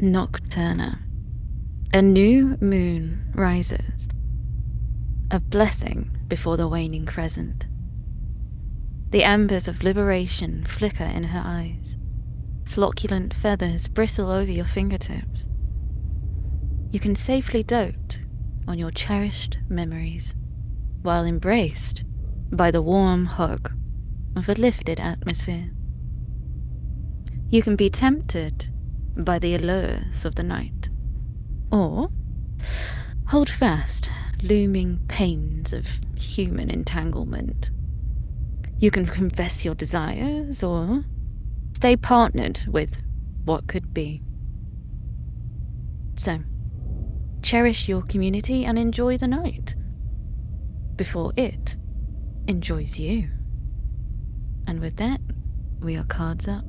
Nocturna. A new moon rises. A blessing before the waning crescent. The embers of liberation flicker in her eyes. Flocculent feathers bristle over your fingertips. You can safely dote on your cherished memories, while embraced by the warm hug of a lifted atmosphere. You can be tempted by the allures of the night, or hold fast looming pains of human entanglement. You can confess your desires, or stay partnered with what could be. So, cherish your community and enjoy the night, before it enjoys you. And with that, we are cards up.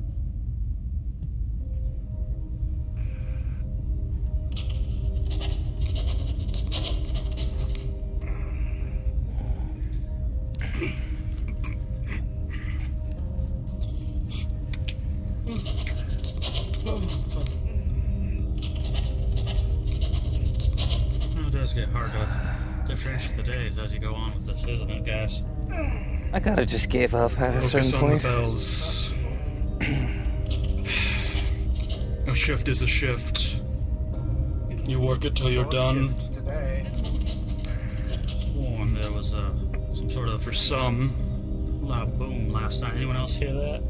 It does get hard to finish the days as you go on with this, isn't it, guys? I kinda just gave up at a certain point. Focus on the bells. A shift is a shift. You work it till you're done. Sworn there was some sort of, For some, loud boom last night. Anyone else hear that?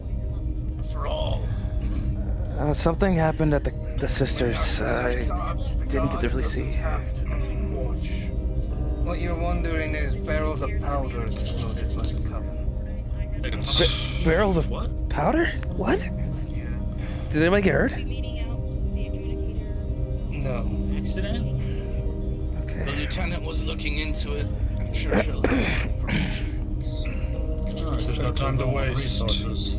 for all. Something happened at the sisters. I didn't get to really see. What you're wondering is barrels of powder exploded by the coven. Barrels of What? powder? What? Did anybody get hurt? No. Accident? The Okay. lieutenant was looking into it. I'm sure she'll have information. Alright, There's no time to waste. Resources.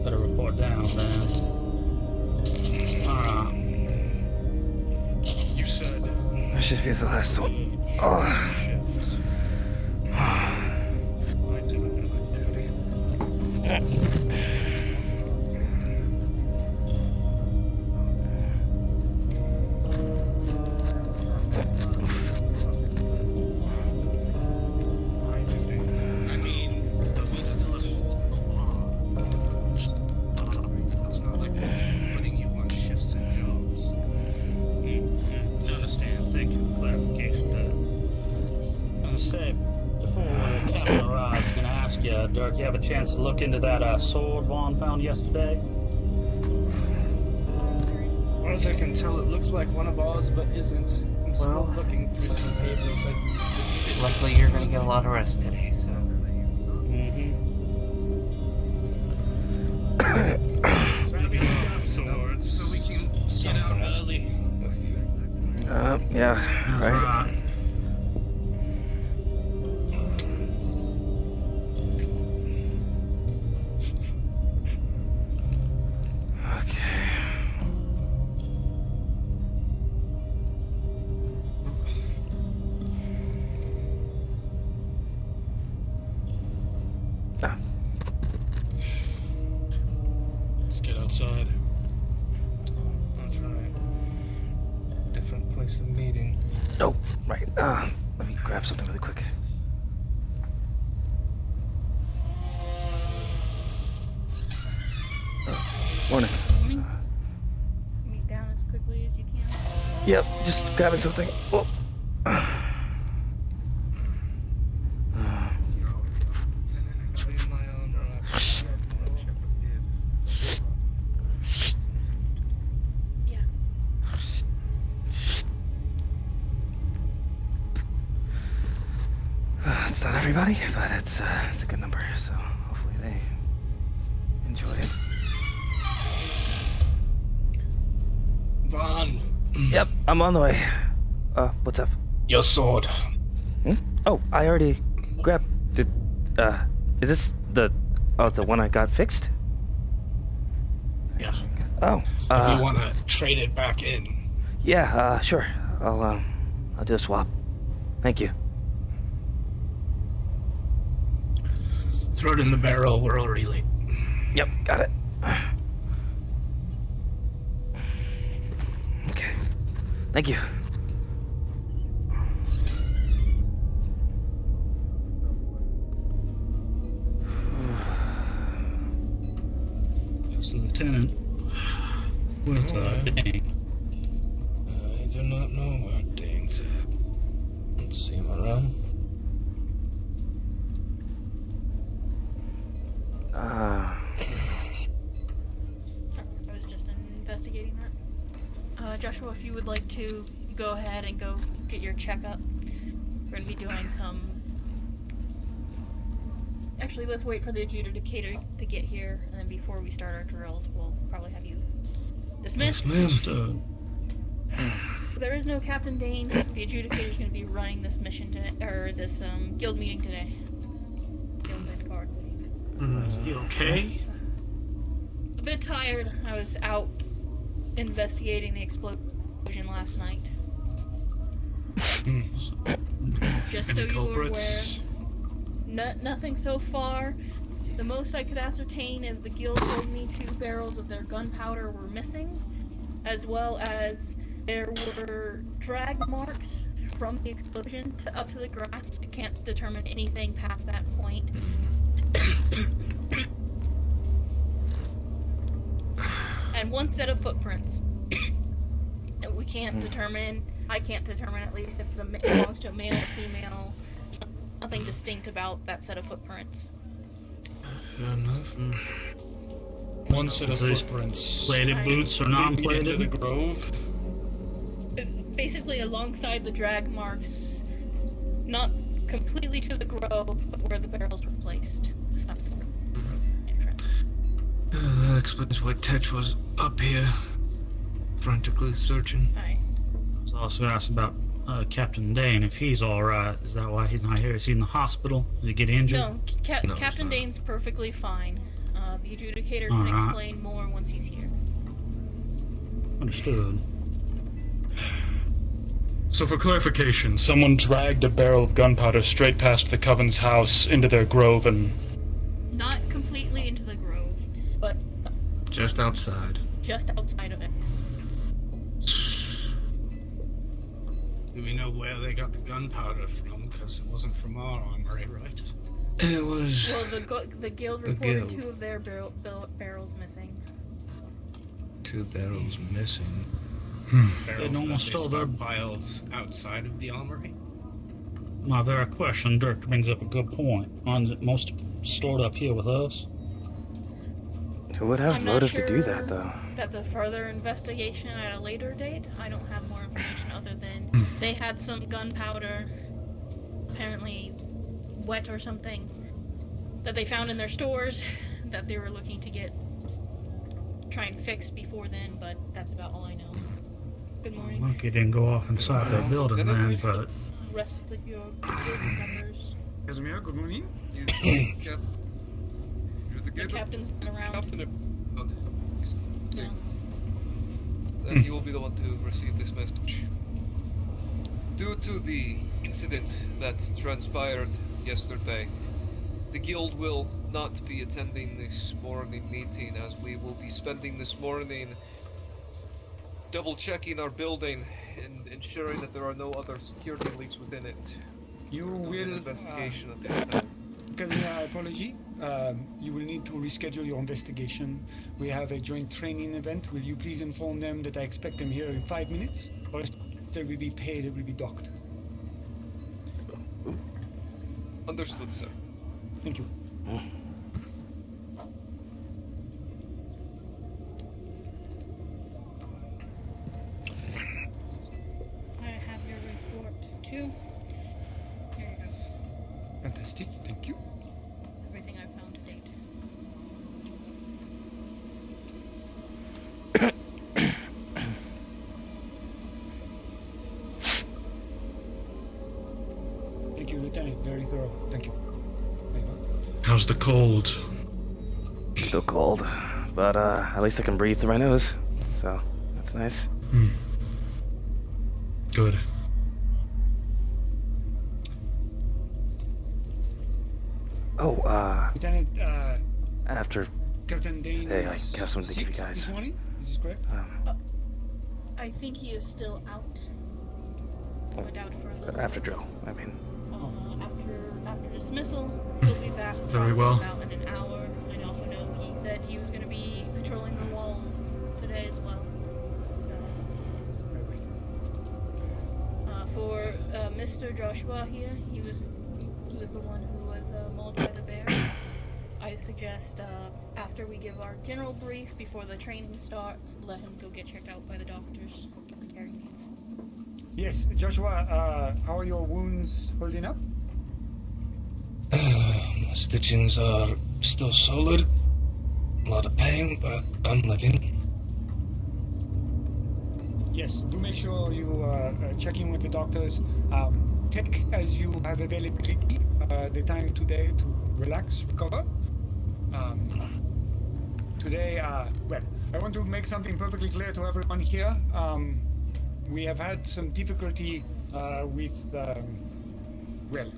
Better report down, then. Alright. You said That should be the last one. Oh. I mean, but we still have it's not like putting you on shifts and jobs. I understand. Thank you for clarification, I'm gonna say, before the captain arrives, I'm gonna ask you, Dirk, you have a chance to look into that sword Vaan found yesterday? As far as I can tell, it looks like one of ours, but isn't. I'm still Well, looking through some papers. Luckily, you're gonna get a lot of rest today, so. Grab your staff swords so we can get out early. Yeah, right. Okay. Ah, Let's get outside. That's right. Different place of meeting. oh, right. Let me grab something really quick. Morning. Me down as quickly as you can. Yep, just grabbing something. Oh. Yeah. It's not everybody, but it's a good number, so hopefully they enjoy it. Vaan, Yep, I'm on the way. What's up? your sword. Hmm? Oh, I already grabbed. Is this the one I got fixed? Yeah. Oh, If you want to trade it back in. yeah, sure. I'll do a swap. Thank you. Throw it in the barrel. We're already late. Yep, got it. Thank you. Yes, Lieutenant. Where's Dane? I do not know where Dane's at. Let's see him around. I was just investigating that. Joshua, if you would like to go ahead and go get your checkup. We're going to be doing some... Actually, let's wait for the adjudicator to get here, and then before we start our drills, we'll probably have you dismissed. Yes, ma'am. There is no Captain Dane. The adjudicator is going to be running this mission today, or this guild meeting today. Guild Vanguard. Is he okay? A bit tired. I was out investigating the explosion last night. Just so Any you were culprits? aware. Nothing so far. The most I could ascertain is the guild told me 2 barrels of their gunpowder were missing, as well as there were drag marks from the explosion up to the grass. I can't determine anything past that point. And 1 set of footprints. We can't determine, I can't determine at least if it belongs to a male or female. Nothing distinct about that set of footprints. Fair enough. 1 set of These footprints. Plated boots or Into the non-plated? grove. Basically alongside the drag marks, not completely to the grove, but where the barrels were placed. Stuff entrance. That explains why Tetch was up here, frantically searching. Alright. I was also asked about Captain Dane, if he's alright. Is that why he's not here? Is he in the hospital? Did he get injured? No, No, he's Captain not. Dane's perfectly fine. The adjudicator can Alright. explain more once he's here. Understood. So for clarification, someone dragged a barrel of gunpowder straight past the Coven's house into their grove and... Not completely into the grove, but Just outside. just outside of it. Do we know where they got the gunpowder from? Because it wasn't from our armory, right? It was... Well, the guild The reported guild. 2 of their barrels missing. 2 barrels missing. Barrels almost that all they their- stockpiled outside of the armory? My very question, Dirk brings up a good point. Aren't it most stored up here with us? Who would have I'm not motive to do sure that, though? That's a further investigation at a later date. I don't have more information other than they had some gunpowder, apparently wet or something, that they found in their stores that they were looking to try and fix before then, but that's about all I know. Good morning. Monkey didn't go off inside their building then, but Rest of your guild members. Casimir, good morning. The captain's not around. No. Then you will be the one to receive this message. Due to the incident that transpired yesterday, the guild will not be attending this morning meeting, as we will be spending this morning double checking our building and ensuring that there are no other security leaks within it. You We're doing an will, investigation at this time. Casimir, apology. You will need to reschedule your investigation. We have a joint training event. Will you please inform them that I expect them here in 5 minutes? Or they will be paid, it will be docked. Understood, sir. Thank you. I have your report too. Here you go. Fantastic, thank you. Everything I've found to date. Thank you, Lieutenant. Very thorough. Thank you. Very well. How's the cold? It's still cold, but at least I can breathe through my nose, so that's nice. Good. Oh, Lieutenant, after Captain Dane today, I is have something to give you sick guys. this morning? Is this correct? I think he is still out. Went out for a little After drill, I mean. after dismissal, he'll be back Very probably well. about in an hour. I also know he said he was going to be patrolling the walls today as well. For Mr. Joshua here, he was the one who was mauled by the bear. I suggest after we give our general brief before the training starts, let him go get checked out by the doctors, get the care he needs. Yes, Joshua, how are your wounds holding up? Stitchings are still solid. A lot of pain, but I'm living. Yes, do make sure you check in with the doctors. Take as you have availability the time today to relax, recover. Today, well, I want to make something perfectly clear to everyone here. We have had some difficulty with, well,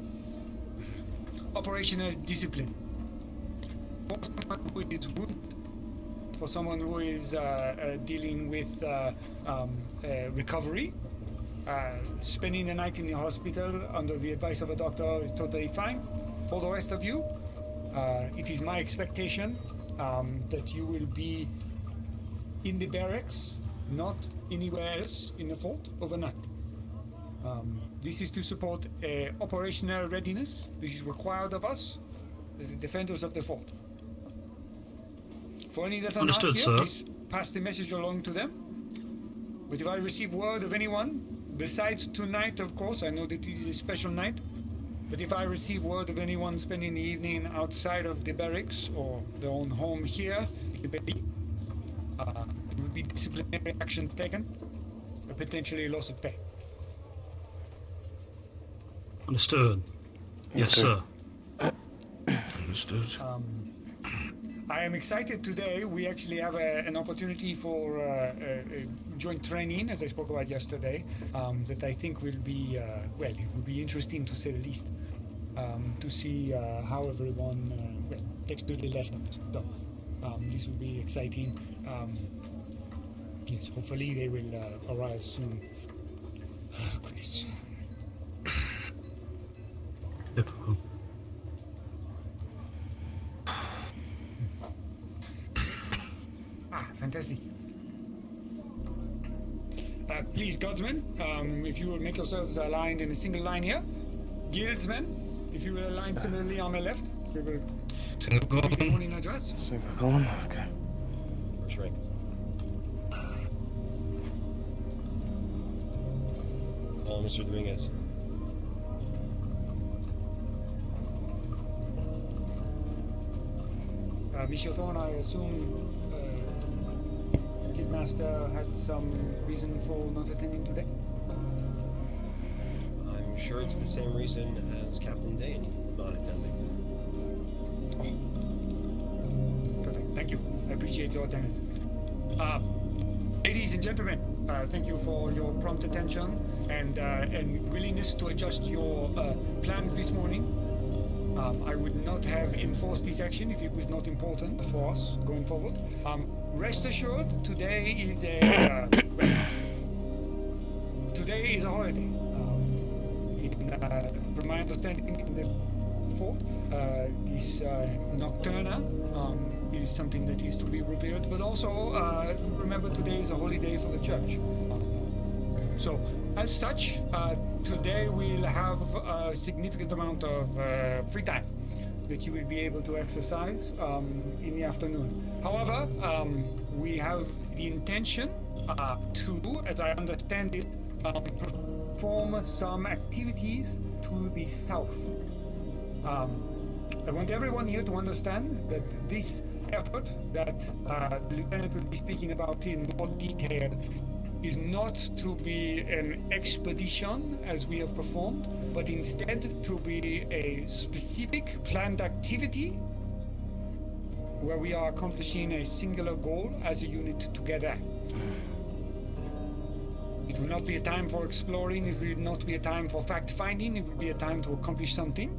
operational discipline. For someone who is wounded, for someone who is dealing with recovery, spending the night in the hospital under the advice of a doctor is totally fine. For the rest of you, it is my expectation that you will be in the barracks, not anywhere else in the fort overnight. This is to support operational readiness. This is required of us as the defenders of the fort. For any that are Understood, not here, sir. please pass the message along to them. But if I receive word of anyone, besides tonight, of course, I know that this is a special night, but if I receive word of anyone spending the evening outside of the barracks or their own home here, it will be disciplinary actions taken, or potentially loss of pay. Understood. Yes, sir. Understood. I am excited today. We actually have an opportunity for a joint training, as I spoke about yesterday, that I think will be, well, it will be interesting to say the least, to see how everyone well, takes to the lessons. So, this will be exciting. Yes, hopefully they will arrive soon. Oh, goodness. Typical. Fantastic. Please, guardsmen, if you will make yourselves aligned in a single line here. Guildsmen, if you will align similarly on my left, we will Single read the column. morning address. Single column? Okay. First rank. Mr. Dominguez. Monsieur Thorne, I assume Guildmaster had some reason for not attending today? I'm sure it's the same reason as Captain Dane not attending. Perfect. Thank you. I appreciate your attendance. Ladies and gentlemen, thank you for your prompt attention and willingness to adjust your plans this morning. I would not have enforced this action if it was not important for us going forward. Rest assured, today is a today is a holiday. From my understanding, in the fort, this Nocturna is something that is to be revered. But also, remember, today is a holiday for the church. So, as such, today we'll have a significant amount of free time that you will be able to exercise in the afternoon. However, we have the intention to, as I understand it, perform some activities to the south. I want everyone here to understand that this effort that the Lieutenant will be speaking about in more detail is not to be an expedition as we have performed, but instead to be a specific planned activity where we are accomplishing a singular goal as a unit together. It will not be a time for exploring, it will not be a time for fact-finding, it will be a time to accomplish something.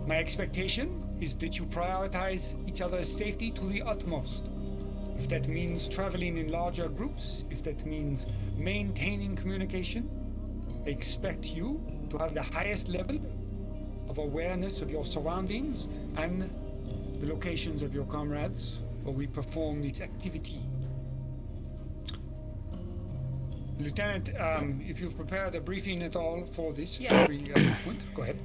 My expectation is that you prioritize each other's safety to the utmost. If that means traveling in larger groups, if that means maintaining communication, I expect you to have the highest level of awareness of your surroundings and the locations of your comrades where we perform this activity. Lieutenant, if you've prepared a briefing at all for this, Yes. Go ahead.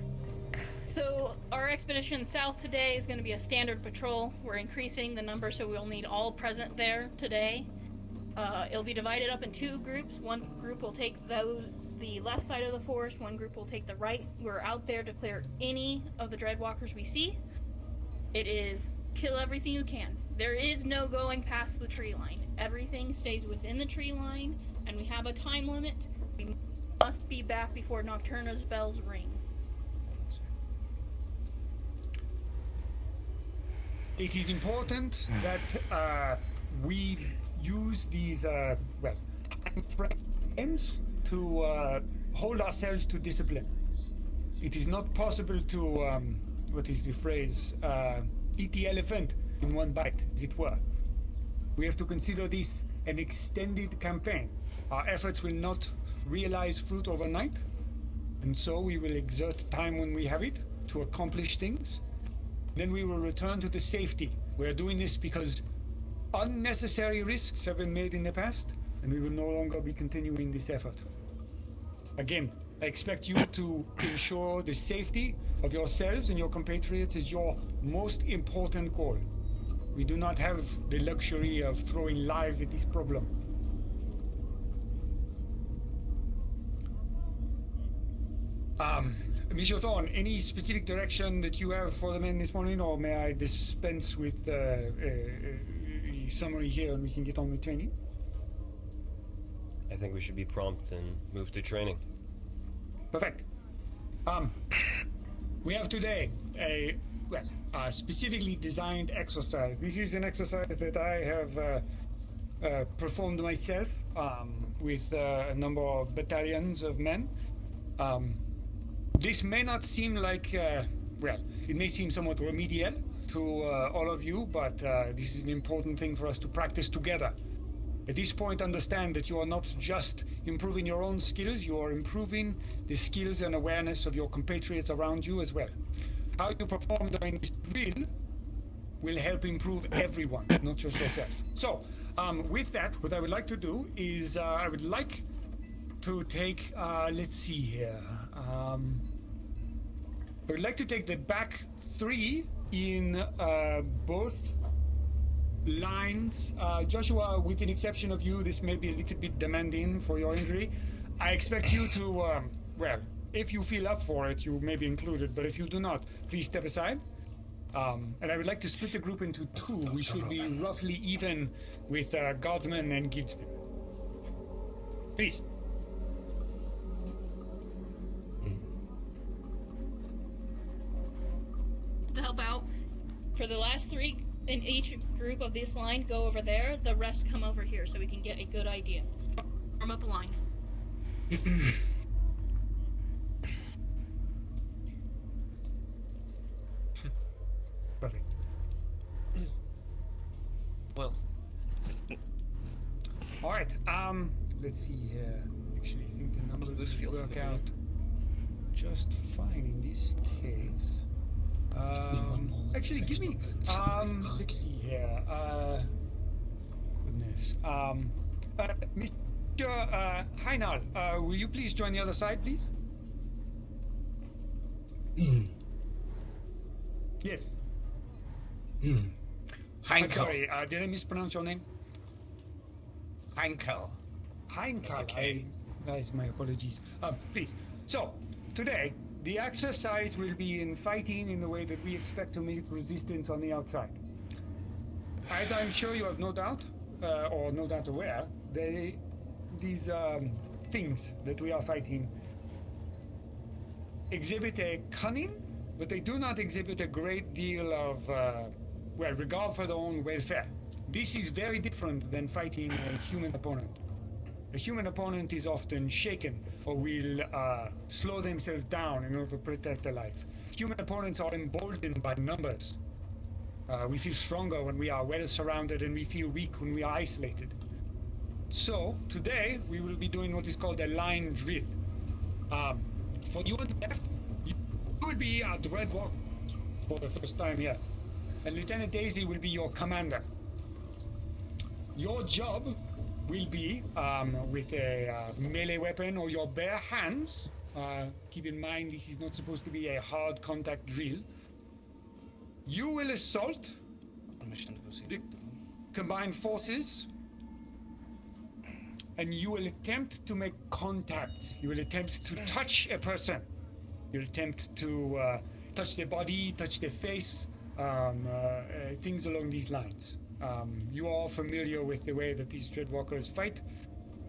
So our expedition south today is going to be a standard patrol. We're increasing the number, so we'll need all present there today. It'll be divided up in 2 groups. One group will take the left side of the forest, one group will take the right. We're out there to clear any of the Dreadwalkers we see. It is kill everything you can. There is no going past the tree line. Everything stays within the tree line, and we have a time limit. We must be back before Nocturna's bells ring. It is important that we use these time frames to hold ourselves to discipline. It is not possible to what is the phrase, eat the elephant in one bite, as it were. We have to consider this an extended campaign. Our efforts will not realize fruit overnight, and so we will exert time when we have it to accomplish things. Then we will return to the safety. We are doing this because unnecessary risks have been made in the past, and we will no longer be continuing this effort. Again, I expect you to ensure the safety of yourselves and your compatriots is your most important goal. We do not have the luxury of throwing lives at this problem. Monsieur Thorne, any specific direction that you have for the men this morning, or may I dispense with a summary here and we can get on with training? I think we should be prompt and move to training. Perfect. We have today a specifically designed exercise. This is an exercise that I have performed myself with a number of battalions of men. This may not seem like, it may seem somewhat remedial to all of you, but this is an important thing for us to practice together. At this point, understand that you are not just improving your own skills, you are improving the skills and awareness of your compatriots around you as well. How you perform during this drill will help improve everyone, not just yourself. So, with that, what I would like to do is I would like to take, let's see here. I would like to take the back 3 in both lines. Joshua, with an exception of you, this may be a little bit demanding for your injury. I expect you to, if you feel up for it, you may be included, but if you do not, please step aside. And I would like to split the group into 2. We should be roughly even with guardsmen and guildsmen. Please. To help out, for the last 3 in each group of this line, go over there. The rest come over here so we can get a good idea. Form up a line. Perfect. Well. All right. Let's see here. Actually, I think the numbers This will feels work familiar. out just fine in this case. Actually, give me. Let's see here. Goodness. Mr. Heinal, will you please join the other side, please? Yes. I'm Heinkel. sorry, did I mispronounce your name? Heinkel. Heinkel. okay. Guys, my apologies. Please. So, today, the exercise will be in fighting in the way that we expect to meet resistance on the outside. As I'm sure you have no doubt, or no doubt aware, these things that we are fighting exhibit a cunning, but they do not exhibit a great deal of, regard for their own welfare. This is very different than fighting a human opponent. A human opponent is often shaken or will slow themselves down in order to protect their life. Human opponents are emboldened by numbers. We feel stronger when we are well surrounded, and we feel weak when we are isolated. So, today, we will be doing what is called a line drill. For you on the left, you will be at the Red Walk for the first time here. And Lieutenant Daisy will be your commander. Your job will be, with a melee weapon or your bare hands. Keep in mind, this is not supposed to be a hard contact drill. You will assault the combined forces, and you will attempt to make contact. You will attempt to touch a person. You'll attempt to touch their body, touch their face, things along these lines. You are all familiar with the way that these Dreadwalkers fight,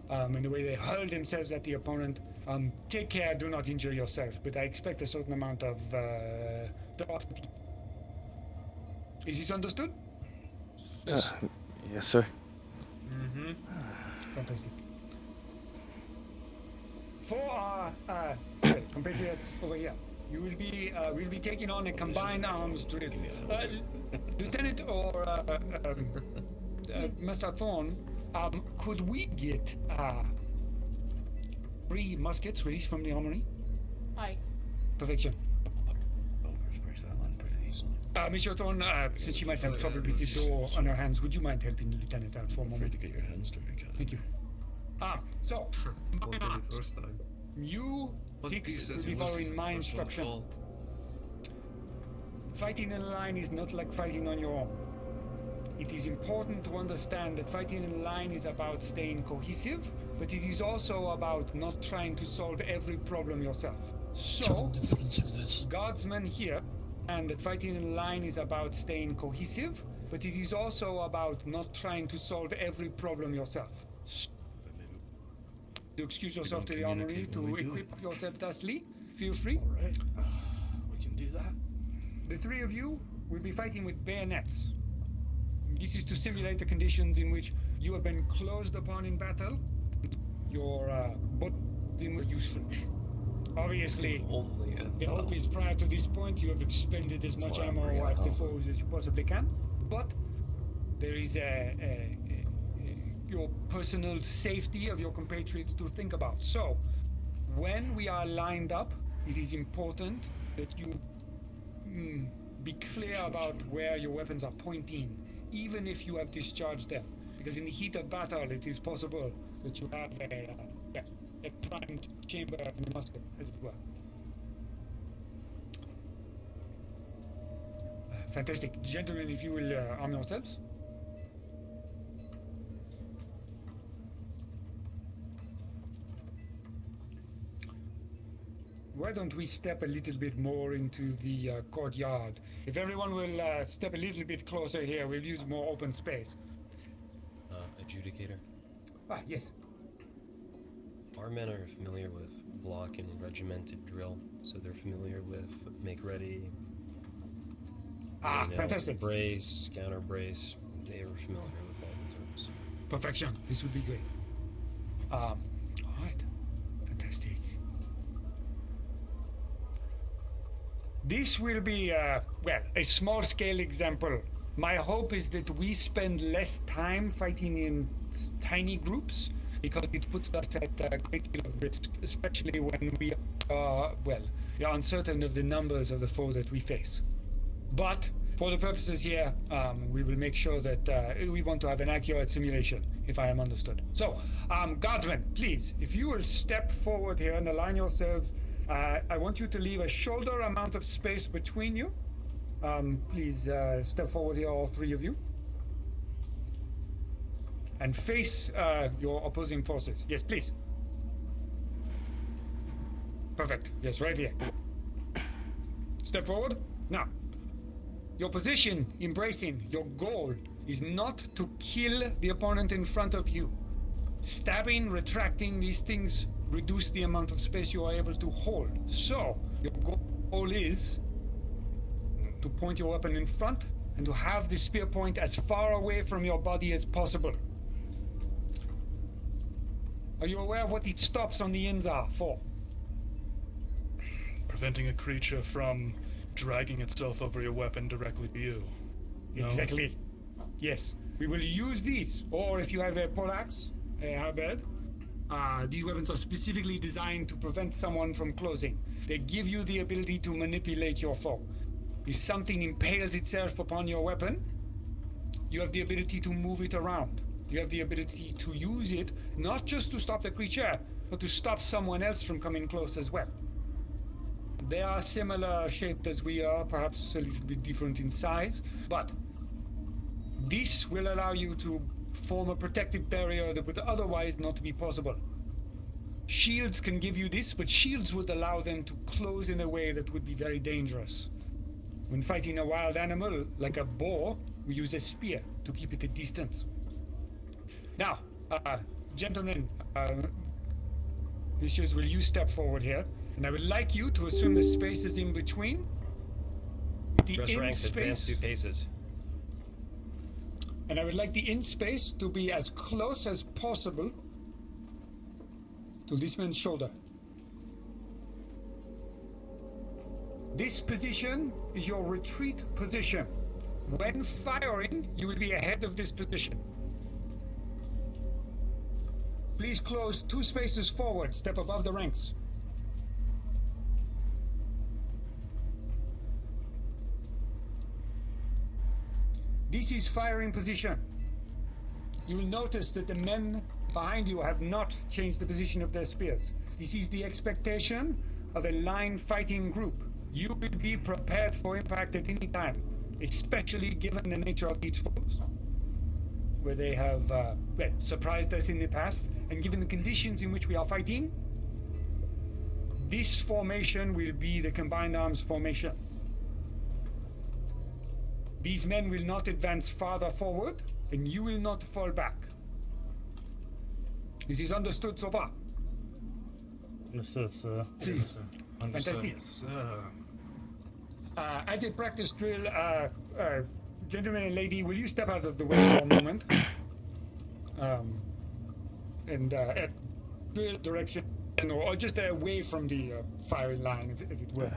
and the way they hurl themselves at the opponent. Take care, do not injure yourself, but I expect a certain amount of ferocity. Is this understood? Yes, sir. Mm-hmm. Fantastic. For our compatriots over here, you will be we'll be taking on a combined arms drill. Lieutenant or Master Thorn, could we get 3 muskets released from the armory? Aye. Perfection. Mr. Thorn, since she might have trouble with the door on her hands, would you mind helping the lieutenant out for a moment? To get your hands dirty, Captain. Thank you. So, Won't be the first time. you One six piece will says be Ulysses following is my the first one to instruction. fall. Fighting in a line is not like fighting on your own. It is important to understand that fighting in a line is about staying cohesive, but it is also about not trying to solve every problem yourself. So, guardsmen here, and that fighting in a line is about staying cohesive, but it is also about not trying to solve every problem yourself. To excuse yourself to the armory to equip yourself thusly, feel free. Alright, we can do that. The 3 of you will be fighting with bayonets. This is to simulate the conditions in which you have been closed upon in battle. Your body were useful. Obviously, always prior to this point, you have expended as much ammo at the foes as you possibly can. But there is your personal safety of your compatriots to think about. So, when we are lined up, it is important that you be clear about where your weapons are pointing, even if you have discharged them. Because in the heat of battle, it is possible that you have a primed chamber in the musket, as it were. Fantastic. Gentlemen, if you will arm yourselves. Why don't we step a little bit more into the courtyard? If everyone will step a little bit closer here, we'll use more open space. Adjudicator. Yes. Our men are familiar with block and regimented drill, so they're familiar with make ready. Fantastic. Brace, counter brace. They are familiar with all the terms. Perfection. This would be great. All right. Fantastic. This will be, well, a small-scale example. My hope is that we spend less time fighting in tiny groups, because it puts us at a great deal of risk, especially when we are, well, we are uncertain of the numbers of the foe that we face. But, for the purposes here, we will make sure that we want to have an accurate simulation, if I am understood. So, guardsmen, please, if you will step forward here and align yourselves, I want you to leave a shoulder amount of space between you. Please step forward here, all 3 of you. And face your opposing forces. Yes, please. Perfect. Yes, right here. Step forward. Now, your position, embracing, your goal is not to kill the opponent in front of you. Stabbing, retracting, these things reduce the amount of space you are able to hold. So, your goal is to point your weapon in front and to have the spear point as far away from your body as possible. Are you aware of what these stops on the ends are for? Preventing a creature from dragging itself over your weapon directly to you. No. Exactly. Yes. We will use these, or if you have a poleaxe, a halberd, these weapons are specifically designed to prevent someone from closing. They give you the ability to manipulate your foe. If something impales itself upon your weapon, you have the ability to move it around. You have the ability to use it, not just to stop the creature, but to stop someone else from coming close as well. They are similar shaped as we are, perhaps a little bit different in size, but this will allow you to form a protective barrier that would otherwise not be possible. Shields can give you this, but shields would allow them to close in a way that would be very dangerous. When fighting a wild animal, like a boar, we use a spear to keep it at distance. Now, gentlemen, messieurs, will you step forward here? And I would like you to assume the spaces in between. The Dress ranks advance 2 paces. And I would like the in space to be as close as possible to this man's shoulder. This position is your retreat position. When firing, you will be ahead of this position. Please close 2 spaces forward, step above the ranks. This is firing position. You will notice that the men behind you have not changed the position of their spears. This is the expectation of a line fighting group. You will be prepared for impact at any time, especially given the nature of these foes, where they have surprised us in the past, and given the conditions in which we are fighting, this formation will be the combined arms formation. These men will not advance farther forward, and you will not fall back. This is understood so far? Understood, sir. Yes, sir. Fantastic. Fantastic. As a practice drill, gentleman and lady, will you step out of the way for a moment? At drill direction, or just away from the firing line, as it were.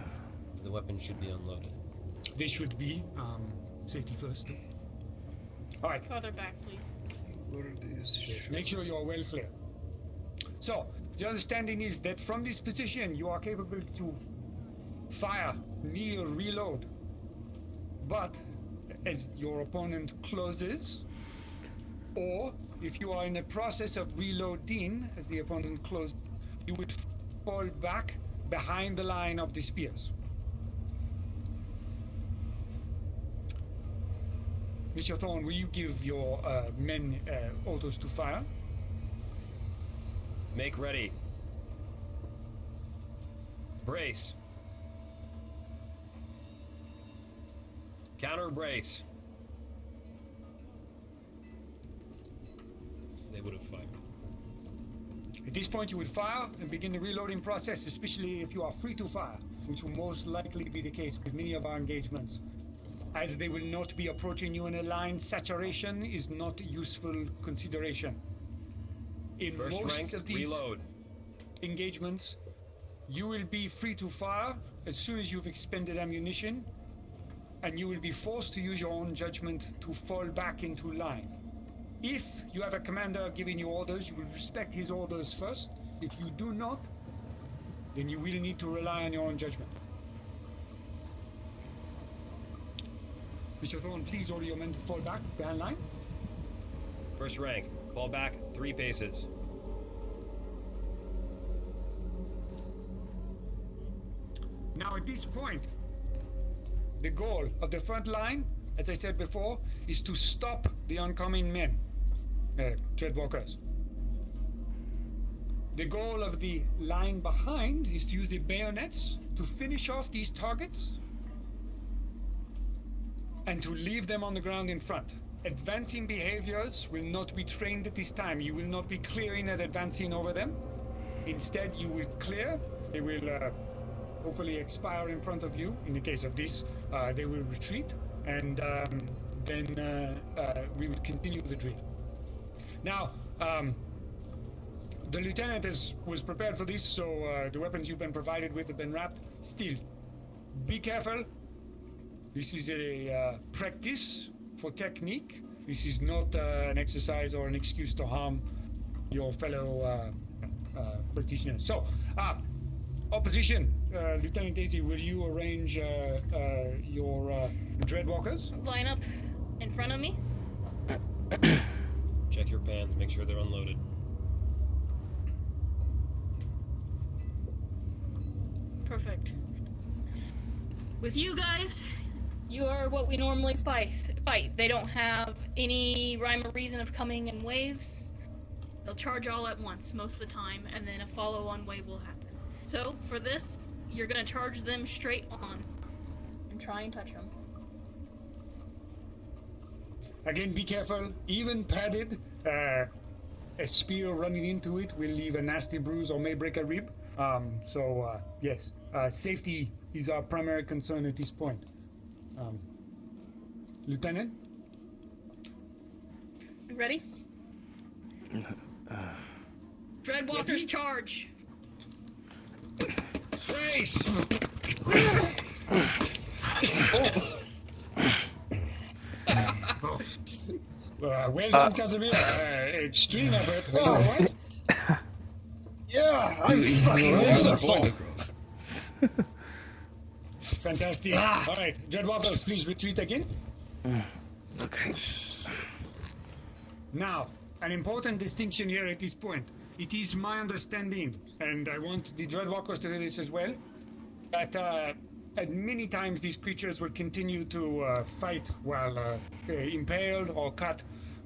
The weapon should be unloaded. This should be safety first. All right. Further back, please. What are these? Make sure you are well clear. So, the understanding is that from this position, you are capable to fire, kneel, reload. But as your opponent closes, or if you are in the process of reloading as the opponent closed, you would fall back behind the line of the spears. Mr. Thorne, will you give your men orders to fire? Make ready. Brace. Counter brace. They would have fired. At this point, you would fire and begin the reloading process, especially if you are free to fire, which will most likely be the case with many of our engagements. As they will not be approaching you in a line, saturation is not useful consideration. In First most rank, of these reload. engagements, you will be free to fire as soon as you've expended ammunition, and you will be forced to use your own judgment to fall back into line. If you have a commander giving you orders, you will respect his orders first. If you do not, then you will need to rely on your own judgment. Mr. Thorne, please order your men to fall back behind line. First rank, fall back 3 paces. Now at this point, the goal of the front line, as I said before, is to stop the oncoming men, treadwalkers. The goal of the line behind is to use the bayonets to finish off these targets and to leave them on the ground in front. Advancing behaviors will not be trained at this time. You will not be clearing and advancing over them. Instead, you will clear. They will hopefully expire in front of you. In the case of this, they will retreat, and then we will continue the drill. Now, the lieutenant was prepared for this, so the weapons you've been provided with have been wrapped. Still, be careful. This is a practice, for technique. This is not an exercise or an excuse to harm your fellow practitioners. So, opposition, Lieutenant Daisy, will you arrange your Dreadwalkers? Line up in front of me. Check your pants, make sure they're unloaded. Perfect. With you guys, you are what we normally fight. They don't have any rhyme or reason of coming in waves. They'll charge all at once most of the time, and then a follow-on wave will happen. So, for this, you're gonna charge them straight on and try and touch them. Again, be careful. Even padded, a spear running into it will leave a nasty bruise or may break a rib. Yes, safety is our primary concern at this point. Lieutenant? You ready? Dreadwalkers charge! Grace! Well done, Casimir. Extreme effort. What? Yeah, I'm fucking wonderful. Fantastic. All right, Dreadwalkers, please retreat again. Okay. Now, an important distinction here at this point. It is my understanding, and I want the Dreadwalkers to do this as well, that at many times these creatures will continue to fight while impaled or cut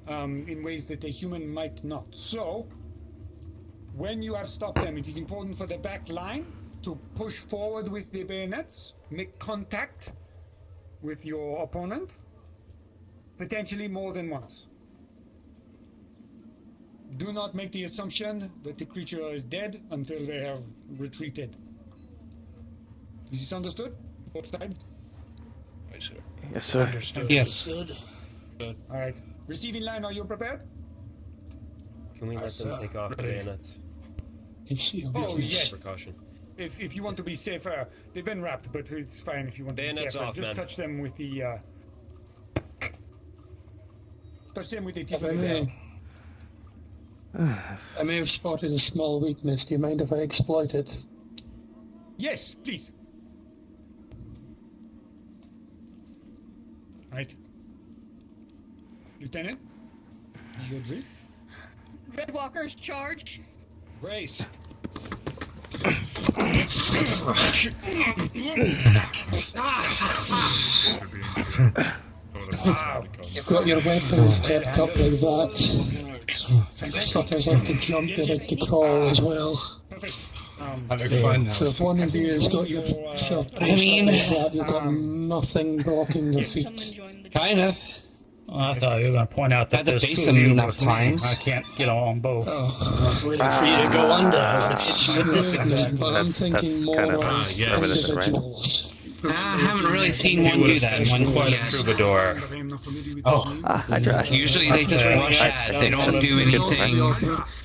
in ways that a human might not. So, when you have stopped them, it is important for the back line to push forward with the bayonets, make contact with your opponent, potentially more than once. Do not make the assumption that the creature is dead until they have retreated. Is this understood? Both sides? Yes, sir. Understood. Yes. All right. Receiving line, are you prepared? Can we let them take off the bayonets? Oh, yes. Precaution. If you want to be safer, they've been wrapped, but it's fine if you want Bayonets to be careful. off, Just man. touch them with the tip If of I the may, I may have spotted a small weakness. Do you mind if I exploit it? Yes, please. Right. Lieutenant, is your drill? Dreadwalkers charge! Grace. You've got your weapons kept up like that. Suckers have to jump, they like to crawl as well. Perfect. So if one of you has got yourself placed up like that, you've got nothing blocking your Someone feet. join the Kind of. Well, I thought you were going to point out that Had to there's face two him of you enough with me. times. I can't get on both. I was waiting for you to go under. I would hit you with this again. But I'm thinking That's more kind of of reminiscent, right? individuals. I haven't really seen one do that one Quite a yet. troubadour. Oh, Josh. usually they just rush at. They don't do anything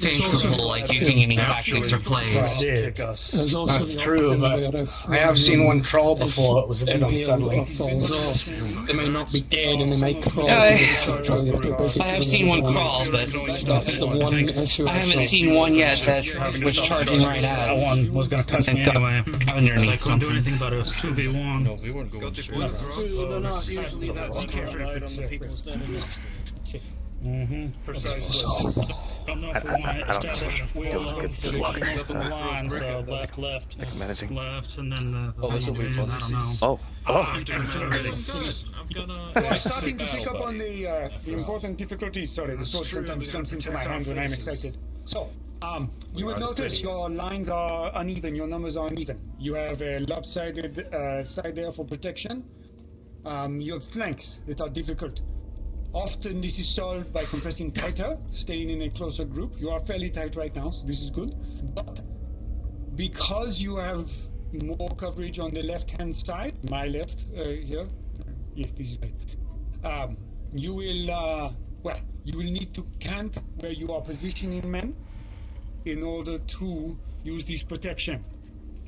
fanciful like using any tactics or plays. There's also That's the true, option but where if I have seen one crawl is before. It was a bit impaled unsettling. or falls off. They may not be dead and they might crawl. I have seen one crawl, but That's the one issue. I haven't seen one yet that was charging right That at. one was going to touch me And got anyway. underneath I couldn't do something. anything about it. It was 2v1. No, we weren't going straight across. They're not usually that scary. Mm-hmm. Precisely. Don't know if we want to establish if we don't all get so to we walk. can open the line, so left, Like managing. left, and then the Oh, this will be fun. I don't know. Oh. Oh. I'm starting to pick up on the important difficulties. Sorry, the sword sometimes jumps into my hand when I'm excited. So, you would notice your lines are uneven, your numbers are uneven. You have a lopsided side there for protection. You have flanks that are difficult. Often this is solved by compressing tighter, staying in a closer group. You are fairly tight right now, so this is good. But because you have more coverage on the left-hand side, my left here, yes, this is right. You will, you will need to cant where you are positioning men in order to use this protection.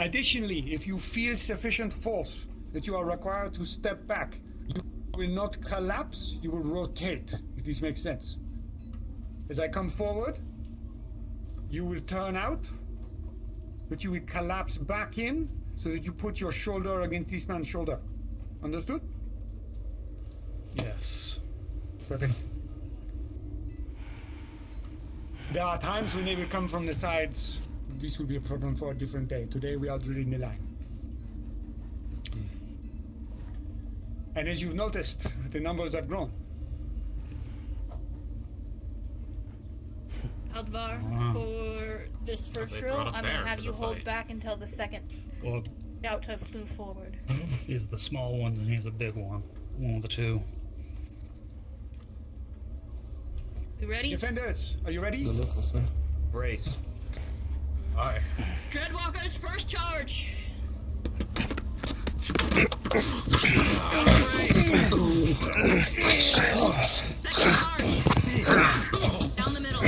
Additionally, if you feel sufficient force that you are required to step back, you will not collapse, you will rotate, if this makes sense. As I come forward, you will turn out, but you will collapse back in so that you put your shoulder against this man's shoulder. Understood? Yes. Perfect. There are times when they will come from the sides. This will be a problem for a different day. Today we are drilling the line. And as you've noticed, the numbers have grown. Aldvar, for this first They drill, brought a I'm bear gonna have to you the hold fight. back until the second Well, out to move forward. he's the small one and he's a big one. One of the two. You ready? Defenders, are you ready? Brace. Aye. Dreadwalkers, first charge! Second charge! Down the middle.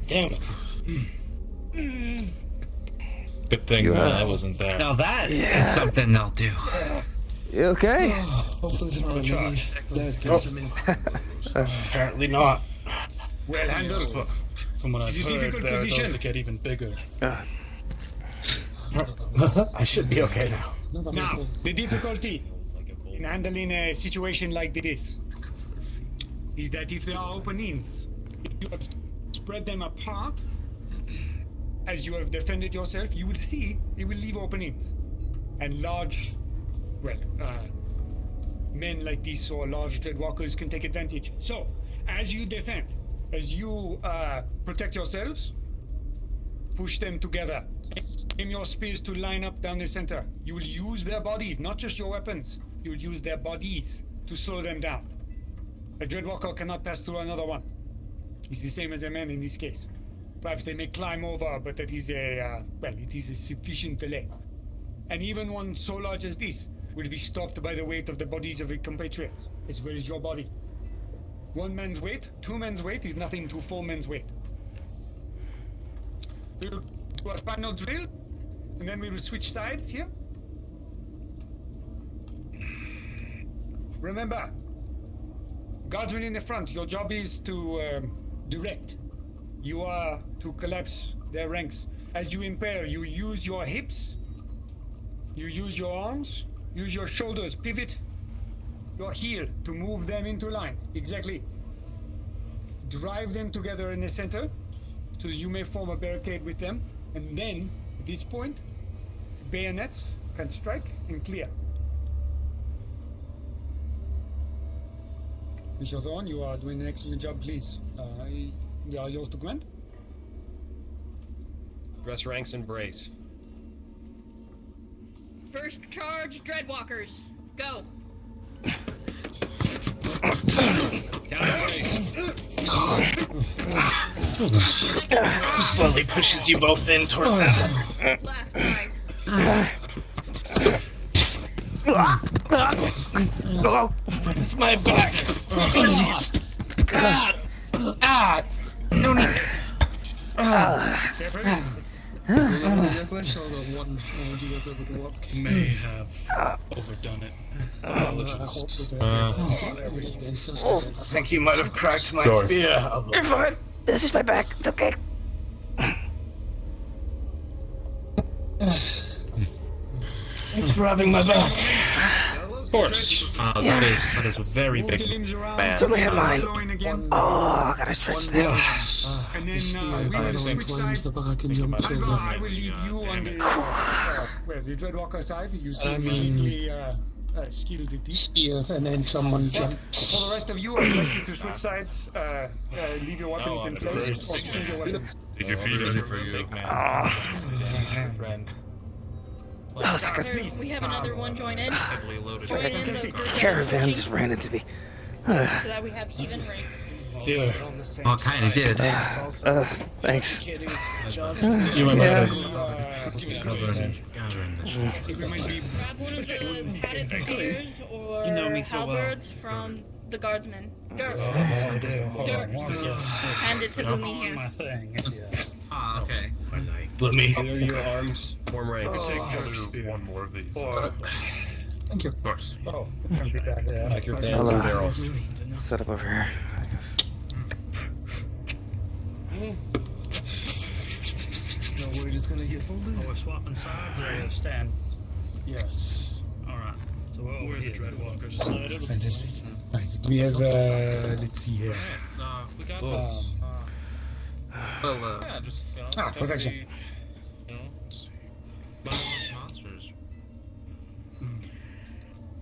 Damn it. Good thing I wasn't there. Now that is something they'll do. You okay? Hopefully they're on charge. Apparently not. Well handled. From what I've It's a heard, difficult there are those position. that get even bigger. I should be okay now. Now, the difficulty in handling a situation like this is that if there are openings, if you have spread them apart, as you have defended yourself, you will see it will leave openings. And large, men like this or large dreadwalkers can take advantage. So, as you defend, as you protect yourselves, push them together. Aim your spears to line up down the center. You will use their bodies, not just your weapons. You will use their bodies to slow them down. A dreadwalker cannot pass through another one. It's the same as a man in this case. Perhaps they may climb over, but that is it is a sufficient delay. And even one so large as this will be stopped by the weight of the bodies of your compatriots, as well as your body. One man's weight, two men's weight is nothing to four men's weight. We'll do a final drill, and then we will switch sides here. Remember, guardsmen in the front, your job is to direct. You are to collapse their ranks. As you impale, you use your hips, you use your arms, use your shoulders, pivot your heel to move them into line. Exactly. Drive them together in the center so that you may form a barricade with them. And then, at this point, bayonets can strike and clear. Mr. Thorne, you are doing an excellent job, please. They are yours to command. Dress ranks and brace. First charge, Dreadwalkers. Go. Down brace. Slowly pushes you both in towards the center. Left side. It's my back. God. Ah. No need. May have overdone it. Apologies. I think you might have cracked my spear. You're fine. This is my back. It's okay. Thanks for having my back. Of course. That is a very big man. It's only had mine. Oh, I gotta stretch that. And then we will switch sides. I will leave you on the the Dreadwalker side. You seem uniquely skilled at this. Spear, and then someone jump. For the rest of you, I'd like you to switch sides, leave your weapons in place, or change your weapons. Take your feet easy for you. Big man. Friend. That was like a We have another one join in. Heavily loaded. Join in the group caravan just ran into me. so that we have even ranks. Here. Well, kinda did. Thanks. You and Yeah. Grab one of the padded spears or halberds from the guardsmen. Dirk. Dirk. Hand it to Boomy's hand. My thing. Ah, okay. Let me. Clear your arms. Form ranks. One more of these. Thank you. Of course. Oh, can't be that. Check your pants I'll, and barrels. Set up over here, I guess. No word it's gonna get folded. Oh, we're swapping sides or stand? Yes. Alright. So we're Where are the Dreadwalkers? Fantastic. Right. We have, let's see here. We got this. Well, Yeah, just, perfection. Monsters.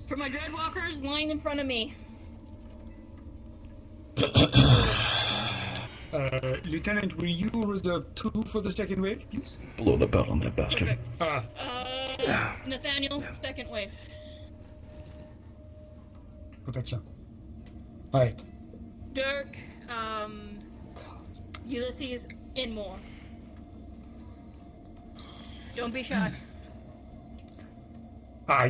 For my Dreadwalkers, line in front of me. Lieutenant, will you reserve 2 for the second wave, please? Blow the belt on that bastard. Nathaniel, second wave. Perfection. Alright. Dirk, Ulysses, in more. Don't be shy.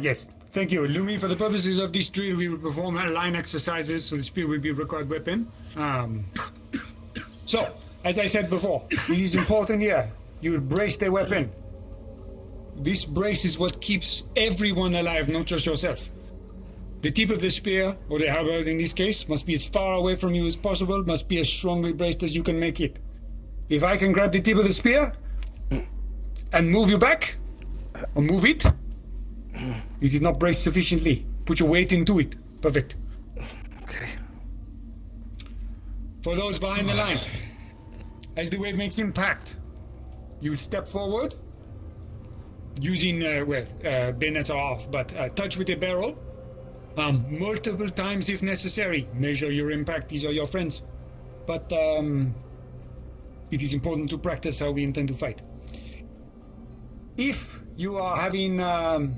Yes. Thank you. Lumi, for the purposes of this drill, we will perform line exercises, so the spear will be a required weapon. So, as I said before, it is important here. You will brace the weapon. This brace is what keeps everyone alive, not just yourself. The tip of the spear, or the halberd in this case, must be as far away from you as possible, must be as strongly braced as you can make it. If I can grab the tip of the spear and move you back, or move it, you did not brace sufficiently. Put your weight into it. Perfect. Okay. For those behind the line, as the wave makes impact, you step forward, using, bayonets are off, but touch with a barrel, multiple times if necessary. Measure your impact, these are your friends. But it is important to practice how we intend to fight. If you are having a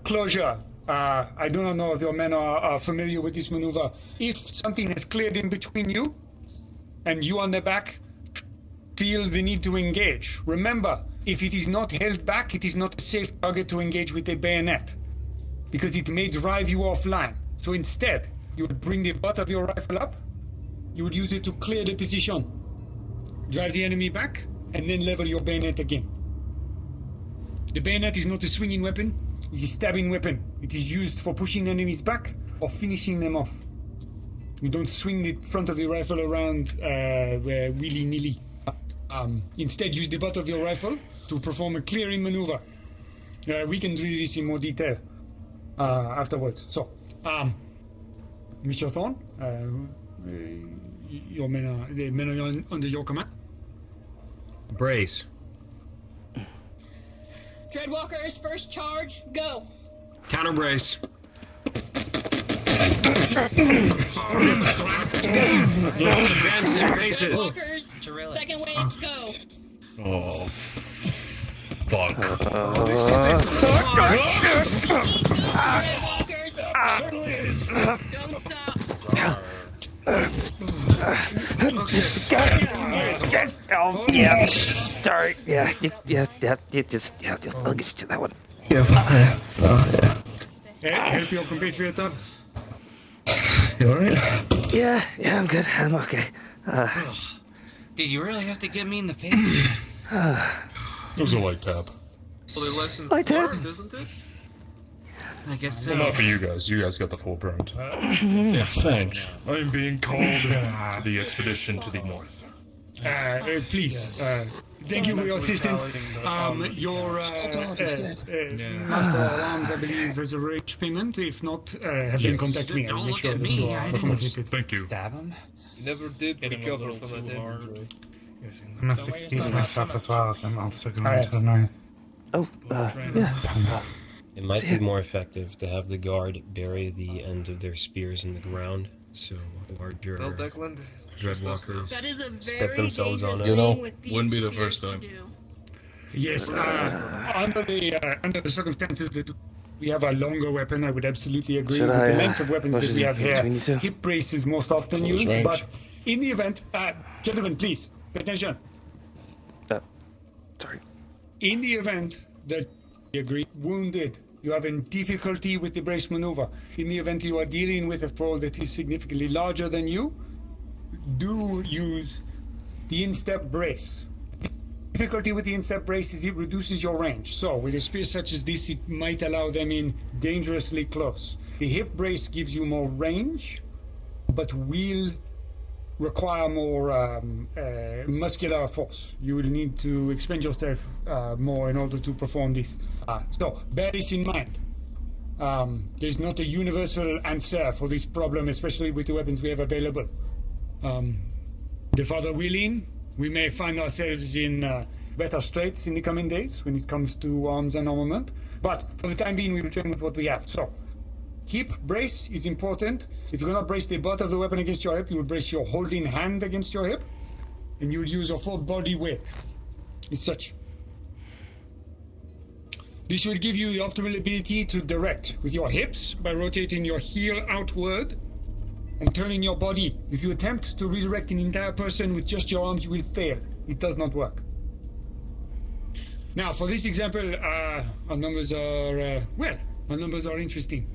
closure, I do not know if your men are familiar with this maneuver. If something is cleared in between you, and you on the back feel the need to engage, remember, if it is not held back, it is not a safe target to engage with a bayonet, because it may drive you offline. So instead, you would bring the butt of your rifle up, you would use it to clear the position, drive the enemy back, and then level your bayonet again. The bayonet is not a swinging weapon, it is a stabbing weapon. It is used for pushing enemies back or finishing them off. You don't swing the front of the rifle around willy-nilly. Instead, use the butt of your rifle to perform a clearing maneuver. We can do this in more detail afterwards. So, Mr. Thorne, the men are under your command. Brace. Dreadwalkers, first charge, go. Counter brace. Advance 2 paces. Dreadwalkers, second wave, go. Oh, fuck. Dreadwalkers, don't stop. Oh, yeah. Sorry. Yeah. I'll give you to that one. Help your compatriots up. You alright? Yeah, I'm good. I'm okay. Did you really have to get me in the face? It was a light tap. Well, the lessons Light tap. learned, isn't it? I guess so. Well, not for you guys. You guys got the full brunt. Yeah, thanks. I'm being called to the expedition to the north. Please, thank you for your assistance. Your Master Arms, I believe, has arranged payment. If not, have them contact me. I'll Don't make look sure at that me, you are I didn't compensated. Thank you. Stab him? You never did recover from that injury. I must excuse myself as well, as I'm also going to the north. Oh, yeah. It might be more effective to have the guard bury the end of their spears in the ground, so larger Well, Declan, just us now. Dreadwalkers That is a spit very themselves dangerous on thing it. with these wouldn't be the spears first to time. do. Yes, under the circumstances that we have a longer weapon, I would absolutely agree Should with I, the length of weapons that we have between you two? here. Hip brace is most often Close used, range. but in the event, gentlemen, please pay attention. Sorry. In the event that you agree wounded, you have a difficulty with the brace maneuver. In the event you are dealing with a foe that is significantly larger than you, do use the instep brace. difficulty with the instep brace is it reduces your range. So with a spear such as this, it might allow them in dangerously close. The hip brace gives you more range, but will require more muscular force. You will need to expend yourself more in order to perform this. So bear this in mind. There's not a universal answer for this problem, especially with the weapons we have available. The further we lean, we may find ourselves in better straits in the coming days when it comes to arms and armament. But for the time being, we will train with what we have. So, hip brace is important. If you're gonna brace the butt of the weapon against your hip, you will brace your holding hand against your hip, and you will use your full body weight. As such. This will give you the optimal ability to direct with your hips by rotating your heel outward and turning your body. If you attempt to redirect an entire person with just your arms, you will fail. It does not work. Now, for this example, our numbers are, our numbers are interesting.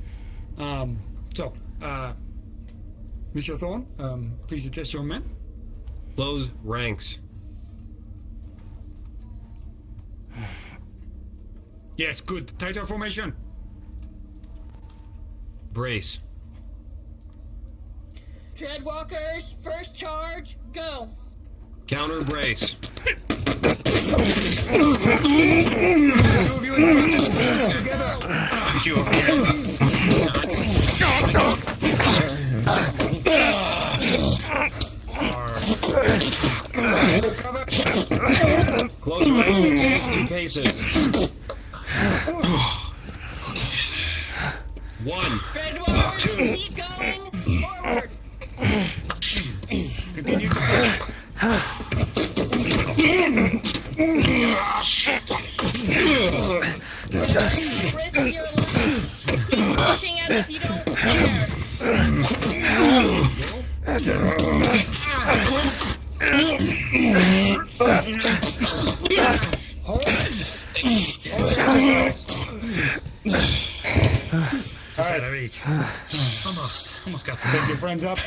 Mr. Thorne, please address your men. Close ranks. Yes, good. Tighter formation. Brace. Dreadwalkers, first charge, go. Counter brace. Close ranks and advance 2 paces. 1, 2. Keep going forward. Continue to Wrist to your left. Keep pushing as if you don't care. Just out of reach. Almost got Take your friends up.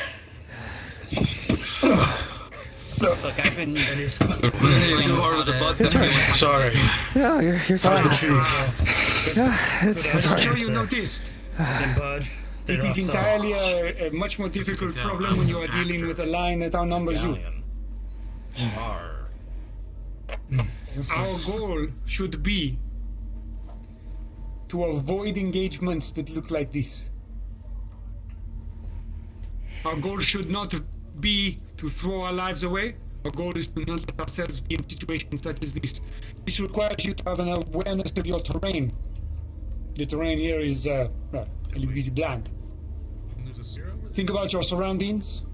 Look, I've been. That is. Too hard with the button. Sorry. Yeah, you're How's the fine. cheek? Yeah, it's I'm alright. sure you noticed. Then, bud. It is entirely a much more difficult problem when you are dealing with a line that outnumbers you. Our goal should be to avoid engagements that look like this. Our goal should not be to throw our lives away. Our goal is to not let ourselves be in situations such as this. This requires you to have an awareness of your terrain. The terrain here is a little bit bland. Think about your surroundings.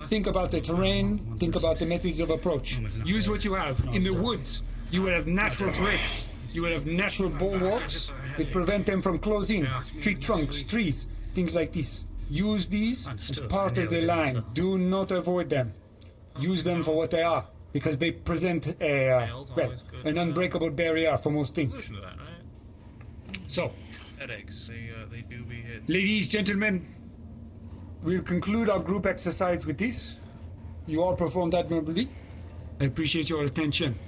Think about the terrain. Think about the methods of approach. Use what you have. In the woods, you will have natural breaks. You will have natural bulwarks that prevent them from closing. Tree trunks, trees, things like this. Use these as part of the line. Do not avoid them. Use them for what they are, because they present an unbreakable barrier for most things. So, headaches, they do be hit. ladies, gentlemen, we'll conclude our group exercise with this. You all performed admirably. I appreciate your attention.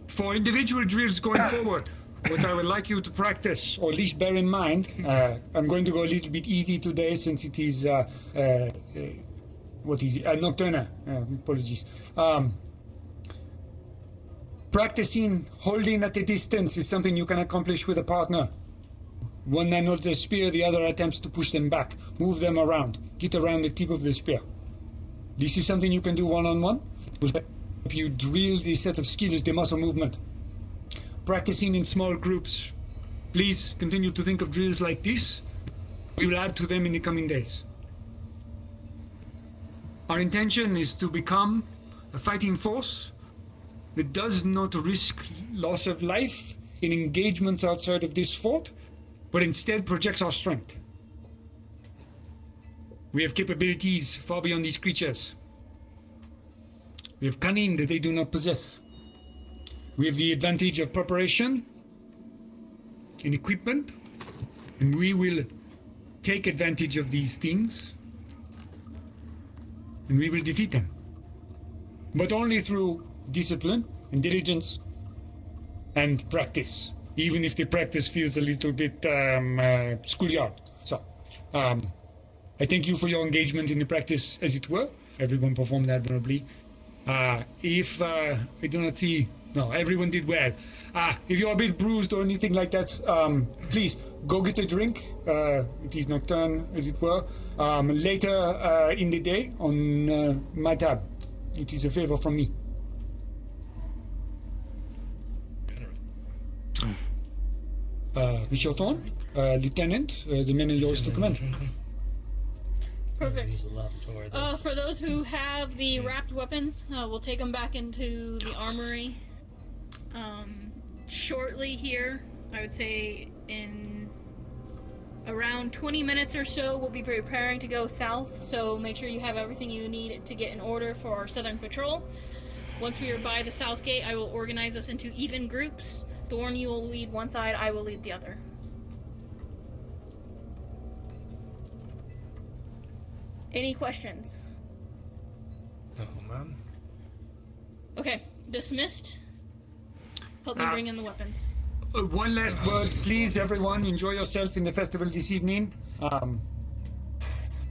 For individual drills going forward, what I would like you to practice, or at least bear in mind, I'm going to go a little bit easy today since it is, what is it? Nocturna, apologies. Practicing holding at a distance is something you can accomplish with a partner. One man holds a spear, the other attempts to push them back, move them around, get around the tip of the spear. This is something you can do one-on-one. It will help you drill the set of skills, the muscle movement. Practicing in small groups. Please continue to think of drills like this. We will add to them in the coming days. Our intention is to become a fighting force that does not risk loss of life in engagements outside of this fort, but instead projects our strength. We have capabilities far beyond these creatures. We have cunning that they do not possess. We have the advantage of preparation and equipment, and we will take advantage of these things, and we will defeat them. but only through discipline and diligence and practice, even if the practice feels a little bit schoolyard. So, I thank you for your engagement in the practice, as it were. Everyone performed admirably. If I do not see, no, everyone did well. If you're a bit bruised or anything like that, please go get a drink. It is Nocturna, as it were. Later in the day on my tab. It is a favor from me. With your turn, Lieutenant, the men are yours to command. Perfect. For those who have the wrapped weapons, we'll take them back into the armory. Shortly here, I would say in around 20 minutes or so, we'll be preparing to go south, so make sure you have everything you need to get in order for our southern patrol. Once we are by the south gate, I will organize us into even groups. Thorn, you will lead one side, I will lead the other. Any questions? No, ma'am. Okay, dismissed. Help me bring in the weapons. One last word, please, everyone. Enjoy yourself in the festival this evening.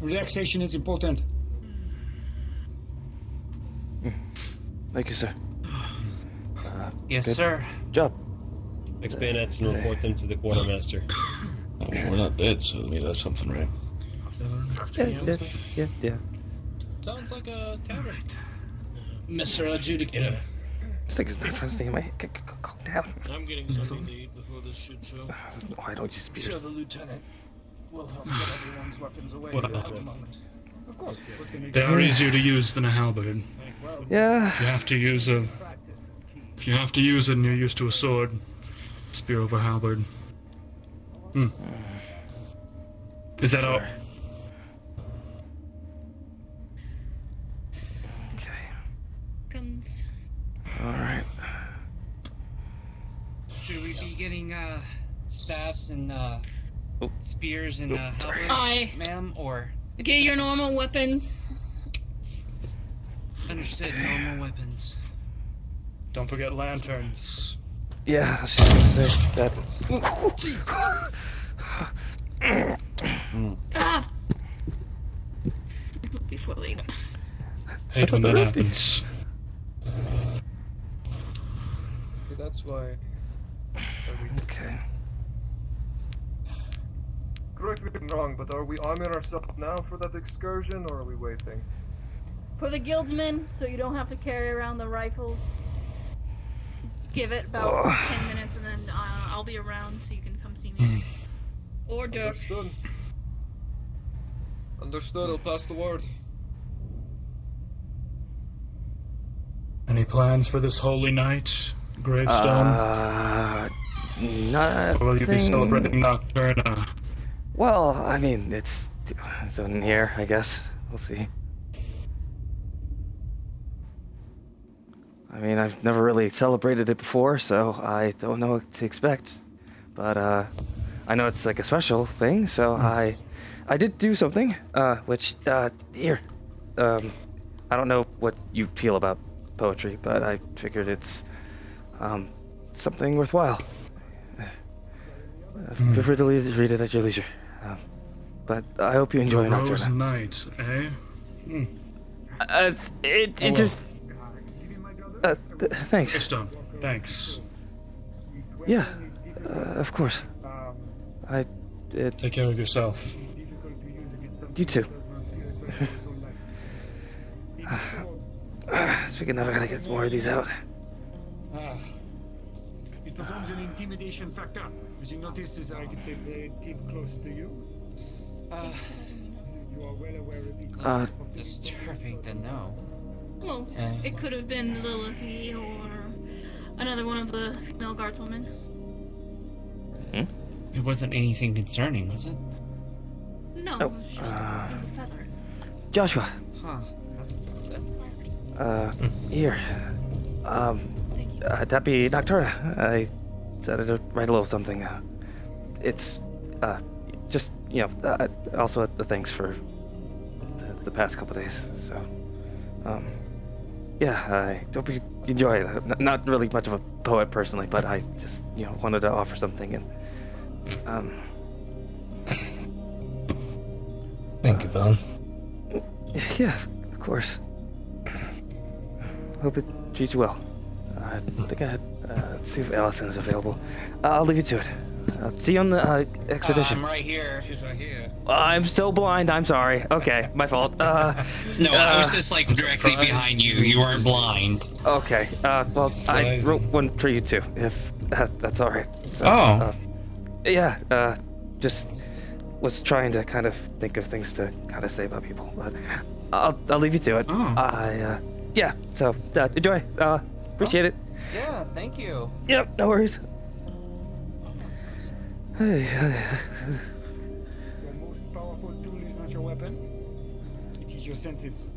Relaxation is important. Thank you, sir. Yes, good sir. Job. Fix bayonets and report them to the quartermaster. I mean, we're not dead, so I mean, that's something, right? Yeah. Sounds like a tavern. Mr. Adjudicator. This thing is not staying in my head. Calm down. I'm getting something to eat before this shit show. Why don't you speak? Sure, the lieutenant will help get everyone's weapons away Well, at the moment. Of course. They are easier to use than a halberd. Yeah. If you have to use it and you're used to a sword, spear over halberd. Is that all? Guns. Alright. Should we be getting staffs and spears and halberds, Aye. ma'am, or Get your normal weapons. understood normal weapons? Don't forget lanterns. Yeah, I was just gonna say that. Before leaving. Hate when that happens. That's why. Okay. Correct me if I'm wrong, but are we arming ourselves now for that excursion, or are we waiting? For the guildsmen, so you don't have to carry around the rifles. Give it about 10 minutes and then I'll be around so you can come see me. Or Dirk. Understood. Understood, I'll pass the word. Any plans for this holy night, Gravestone? Nothing. Or will you be celebrating Nocturna? Well, I mean, it's in here, I guess. We'll see. I mean, I've never really celebrated it before, so I don't know what to expect. But I know it's like a special thing, so I did do something. Which here, I don't know what you feel about poetry, but I figured it's something worthwhile. Feel free to read it at your leisure. But I hope you enjoy Nocturna. Rose Night, eh? It just. Thanks. Gravestone, thanks. Yeah, of course. Take care of yourself. You too. Speaking of, I gotta get more of these out. It performs an intimidation factor. As you notice, as I get the keep close to you. You are well aware of it. Disturbing to know. Well, it could have been Lilithy or another one of the female guardswomen. It wasn't anything concerning, was it? No, Oh. it was just it was a feather. Joshua. Huh. Here. Happy Nocturna. I decided to write a little something. It's, just, also the thanks for the past couple days, so, Yeah, I hope you enjoy it. Not really much of a poet personally, but I just, wanted to offer something and, Thank you, Vaan. Yeah, of course. Hope it treats you well. I think I had, let's see if Allison is available. I'll leave you to it. I'll see you on the expedition. I'm right here. She's right here. I'm so blind, I'm sorry. Okay, my fault. No, I was just like directly behind you. You weren't blind. Okay, well, I wrote one for you too, if that's alright. So, just was trying to kind of think of things to kind of say about people, but I'll leave you to it. So enjoy. Appreciate it. Yeah, thank you. Yep, no worries. Your most powerful tool is not your weapon. It is your senses.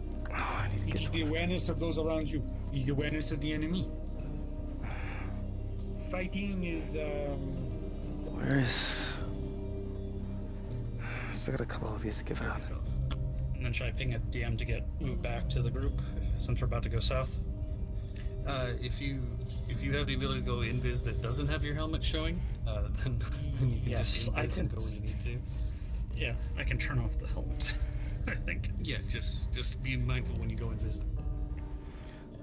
It is the awareness of those around you. It is the awareness of the enemy. Fighting is Where's... Still got a couple of these to give out. And then should I ping a DM to get moved back to the group since we're about to go south? If you have the ability to go invis that doesn't have your helmet showing, then you can just invis and go where you need to. Yeah, I can turn off the helmet. I think. Yeah, just be mindful when you go invis.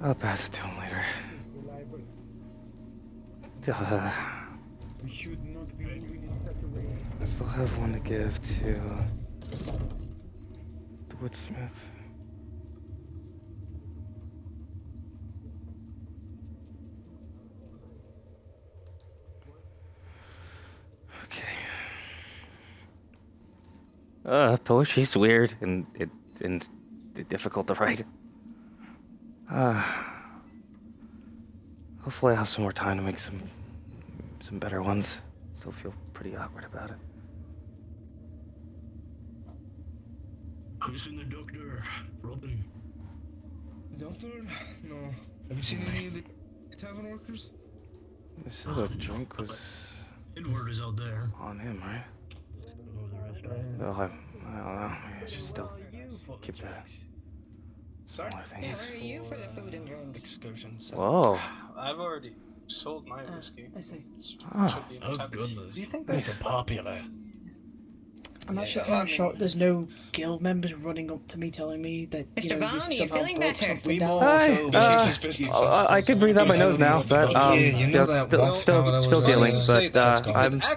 I'll pass it to him later. we should not be moving in such a way. I still have one to give to the woodsmith. Poetry's weird and it's difficult to write. Hopefully I'll have some more time to make some better ones. Still feel pretty awkward about it. Have you seen the doctor, Robin? Doctor? No. Have you seen any of the tavern workers? They said a drink was Inward is out there. on him, right? Well, I don't know. Maybe I should still keep the smaller things. Where are you for the food and drinks? Excursion. Whoa. I've already sold my whiskey. I see. Oh, goodness. Do you think that's popular? I'm actually kind of shocked there's no guild members running up to me telling me that. Mr. Vaan, are you feeling better? I can breathe out my nose now, but still dealing. But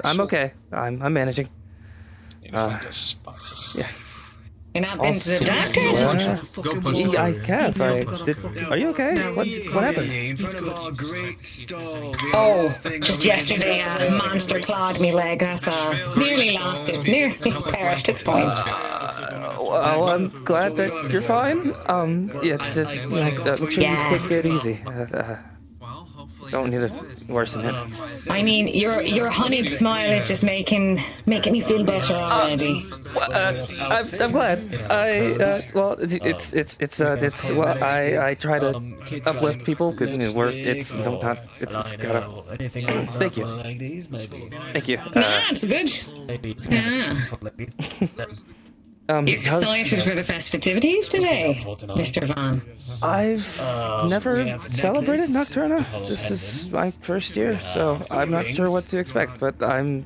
I'm okay. I'm managing. Yeah. You're not been to the doctor? I have. Are you okay? What happened? Oh, just yesterday a monster clawed me leg. That's nearly lost it. Nearly perished its point. Well, I'm glad that you're fine. Yeah, just make sure you take it easy. Don't need to worsen it. I mean, your honeyed smile is just making me feel better already. I'm glad. I try to uplift people. It's gotta. Thank you. Thank you. That's good. Yeah. You excited for the festivities today, Mr. Vaan? I've never celebrated Nocturna. This is my first year, so I'm not sure what to expect, but I'm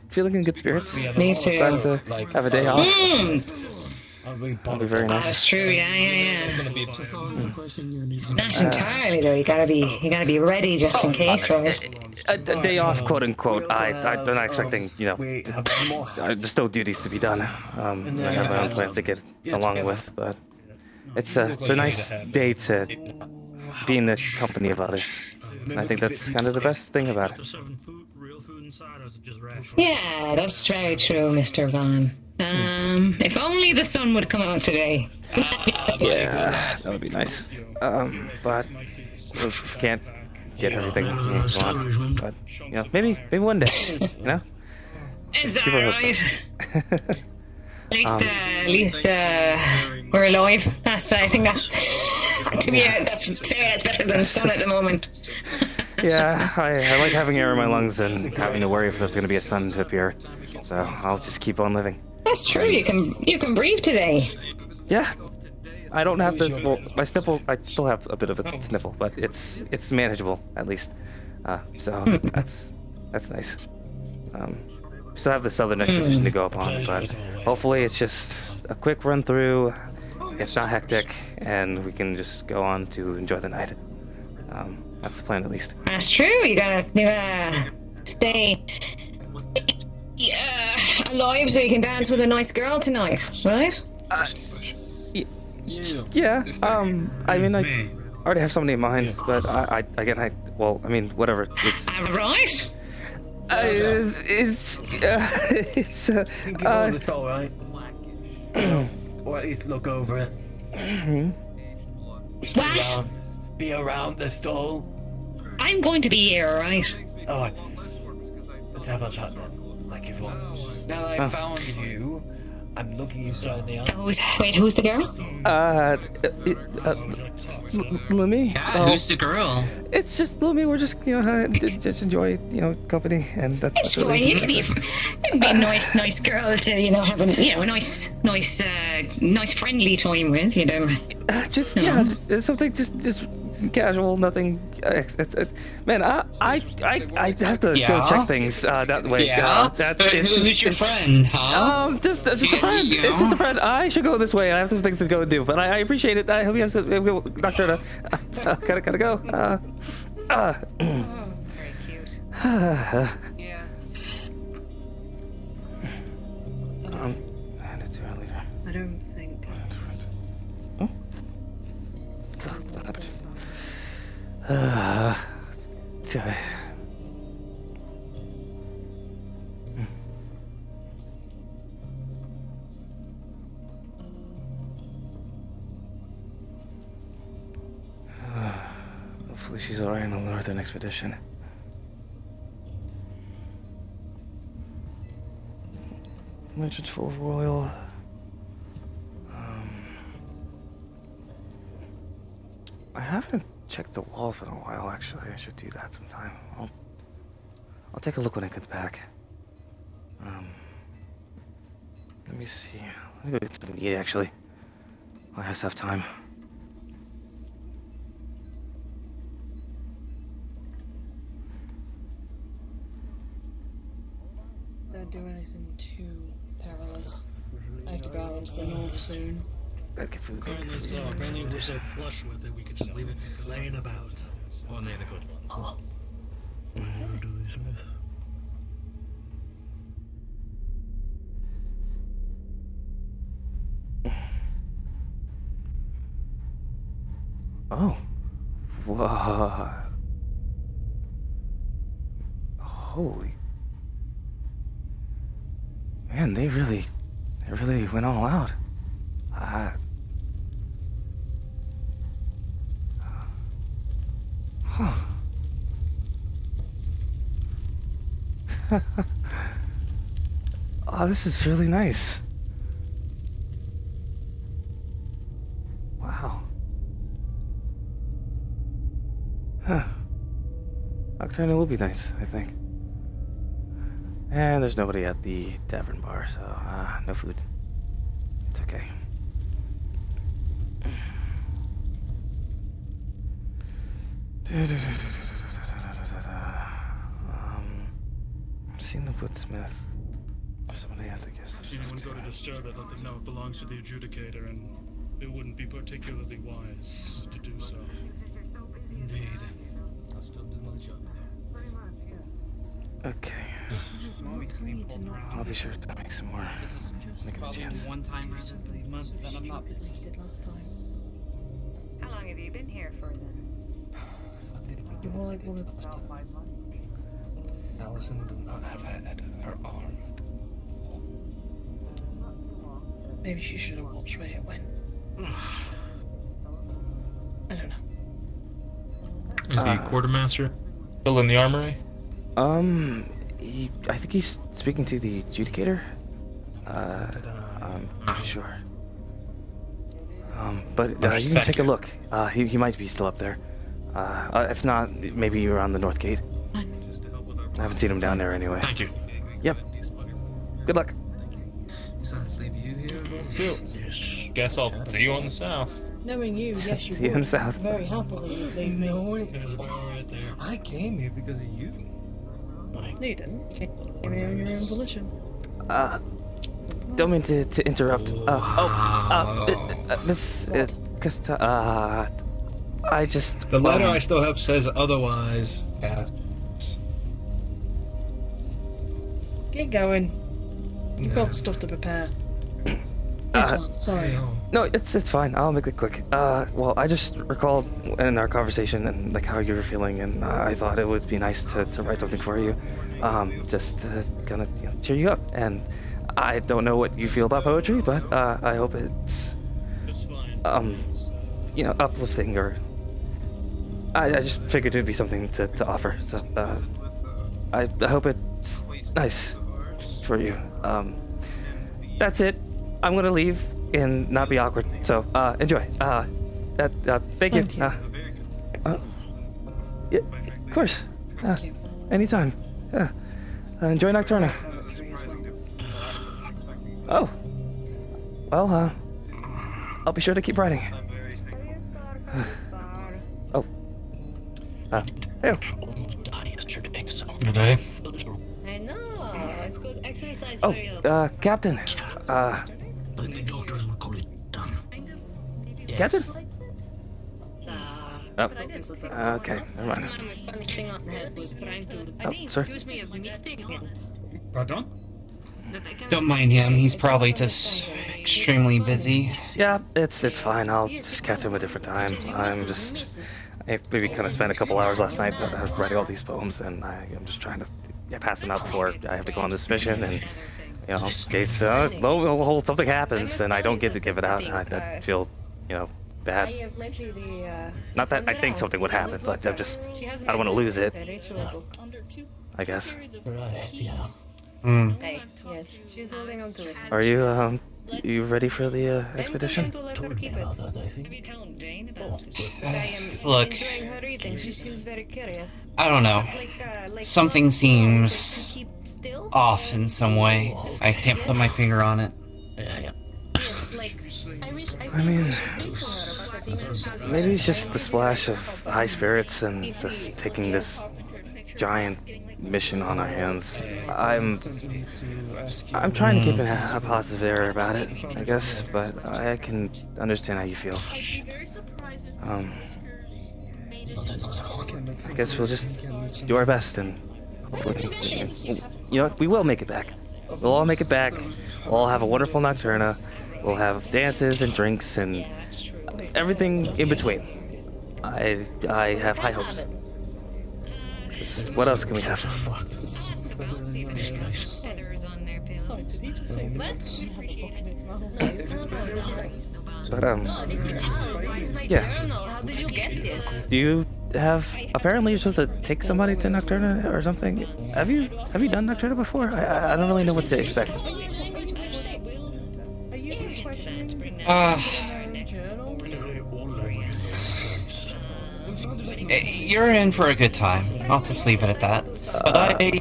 feeling in good spirits. Me too. Glad to have a day off. That'll be very nice. That's true, yeah. Not entirely though. You gotta be ready just in case, right? A day off, quote unquote. I'm not expecting, there's still duties to be done. I have my own plans to get along with, but it's a nice day to be in the company of others. And I think that's kind of the best thing about it. Yeah, that's very true, Mr. Vaan. If only the sun would come out today. Yeah, that would be nice. But we can't get everything we want. But maybe one day. It's alright. At least we're alive. I think that's fair. That's better than the sun at the moment. Yeah, I like having air in my lungs and having to worry if there's going to be a sun to appear. So I'll just keep on living. That's true. You can breathe today. Yeah, I don't have the. Well, my sniffles. I still have a bit of a sniffle, but it's manageable at least. So that's nice. Still have the southern expedition to go upon, but hopefully it's just a quick run through. It's not hectic, and we can just go on to enjoy the night. That's the plan, at least. That's true. You gotta stay alive so you can dance with a nice girl tonight, right? Yeah. I mean, I already have somebody in mind, but well, I mean, whatever. It's right. It's alright. Or at least look over it. What? Be around the stall. I'm going to be here, alright? Alright. Let's have a chat then. Like if now that I found you, I'm looking you straight in the eye. Who's the girl? Lumi. Yeah, who's the girl? It's just Lumi. We're just just enjoy company, and that's. It's fine. You can be a nice girl to have a nice friendly time with Just something just casual, nothing. Man, I have to go check things that way. Yeah. Who's your friend, huh? Just a friend. It's just a friend. I should go this way. I have some things to go do, but I appreciate it. I hope you have some. Nocturna. Gotta go. Very cute. Yeah. Hand it to her later. I don't think. Oh. Hopefully she's alright on the northern expedition. Legends full of oil. I haven't checked the walls in a while, actually. I should do that sometime. I'll take a look when I get back. Let me see. Let me go get something to eat, actually. I just have time. Don't do anything too perilous. I have to go out into the north soon. Gotta get food. Apparently we're so flush with it, we could just leave it laying about. Only the good ones. Oh. Whoa. Holy. Man, they really went all out. Huh. Oh, this is really nice. Wow. Huh. Nocturna will be nice, I think. And there's nobody at the tavern bar, so no food. It's okay. I've seen the woodsmith. Or somebody at the guest. If anyone go to disturb it, let them know it belongs to the adjudicator, and it wouldn't be particularly wise to do so. Indeed. I'll still do my job there. Okay. I'll be sure to make some more when I get the chance. One time out of the month that I'm not busy. Last time. How long have you been here for then? You're more like one of those. Allison would not have had her arm. Maybe she should have watched where it went. I don't know. Is the quartermaster still in the armory? I think he's speaking to the adjudicator. I'm not sure. But you can take a look. He might be still up there. If not, maybe around the north gate. I haven't seen him down there anyway. Thank you. Yep. Good luck. Besides, leave you here? Guess I'll see you on the south. Knowing you, yes, you See you in would. the south. Very happily you'd leave me. I came here because of you. No, you didn't. You came here on your own volition. Don't mean to interrupt. Miss Costa, I just... The letter I still have says otherwise. Get going. You've got stuff to prepare. Yes, man, sorry. No, it's fine. I'll make it quick. Well, I just recalled in our conversation and like how you were feeling, and I thought it would be nice to write something for you, just to kind of cheer you up. And I don't know what you feel about poetry, but I hope it's uplifting, or I just figured it'd be something to offer. So I hope it's nice for you. That's it. I'm gonna leave and not be awkward. So enjoy. Thank you. Yeah, of course. Anytime. Yeah. Enjoy Nocturna. Oh. Well, I'll be sure to keep writing. Oh. Hey. Good day. I know. It's good exercise Oh, for you. Captain. Captain? Oh. Okay, never mind. My funny thing on the head was trying to sorry. accuse me of mistaken. Pardon? Don't mind him. He's probably just extremely busy. Yeah, it's fine. I'll just catch him a different time. I maybe kind of spent a couple hours last night writing all these poems, and I'm just trying to pass them out before I have to go on this mission, and in case something happens and I don't get to give it out, I feel bad. Not that I think something would happen, but I don't want to lose it, I guess. Hey, yes, she's holding on to it. Are you ready for the expedition? Look, Enjoying her eating, she seems very curious. I don't know. Something seems off in some way. I can't put my finger on it. I mean, maybe it's just the splash of high spirits and just taking this giant mission on our hands. I'm trying to keep a positive air about it, I guess, but I can understand how you feel. I guess we'll just do our best, and hopefully, we will make it back. We'll all make it back. We'll all have a wonderful Nocturna. We'll have dances and drinks and everything in between. I have high hopes. What else can we have? But No, this is ours. This is my yeah. journal. How did you get this? Do you have? Apparently, you're supposed to take somebody to Nocturna or something. Have you done Nocturna before? I don't really know what to expect. You're in for a good time. I'll just leave it at that. But I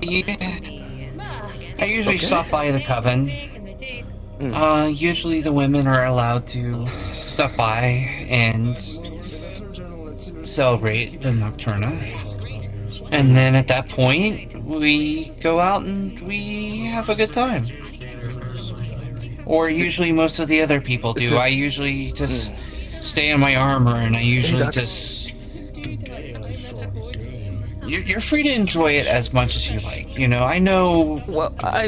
usually stop by the coven. Usually the women are allowed to stop by and celebrate the Nocturna. And then at that point, we go out and we have a good time. Or usually most of the other people do. I usually just stay in my armor and I usually just... You're free to enjoy it as much as you like. I know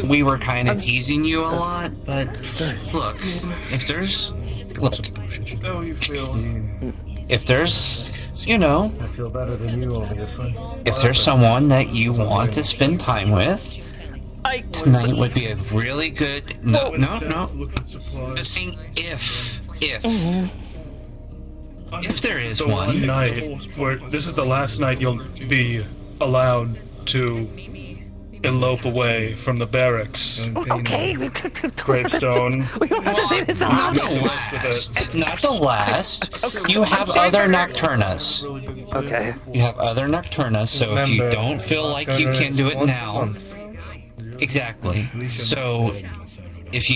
we were kind of teasing you a lot, but look, if there's... How you feel? If there's, I feel better than you, obviously. if there's someone that you want to spend time with, tonight would be a really good... No. Just saying if there is The one. night where this is the last night you'll be allowed to elope away from the barracks. Okay. Gravestone. We don't have to say this out loud. It's not the last. You have other Nocturnas. Okay. You have other Nocturnas, so if you don't feel like you can do it now... Exactly. So, if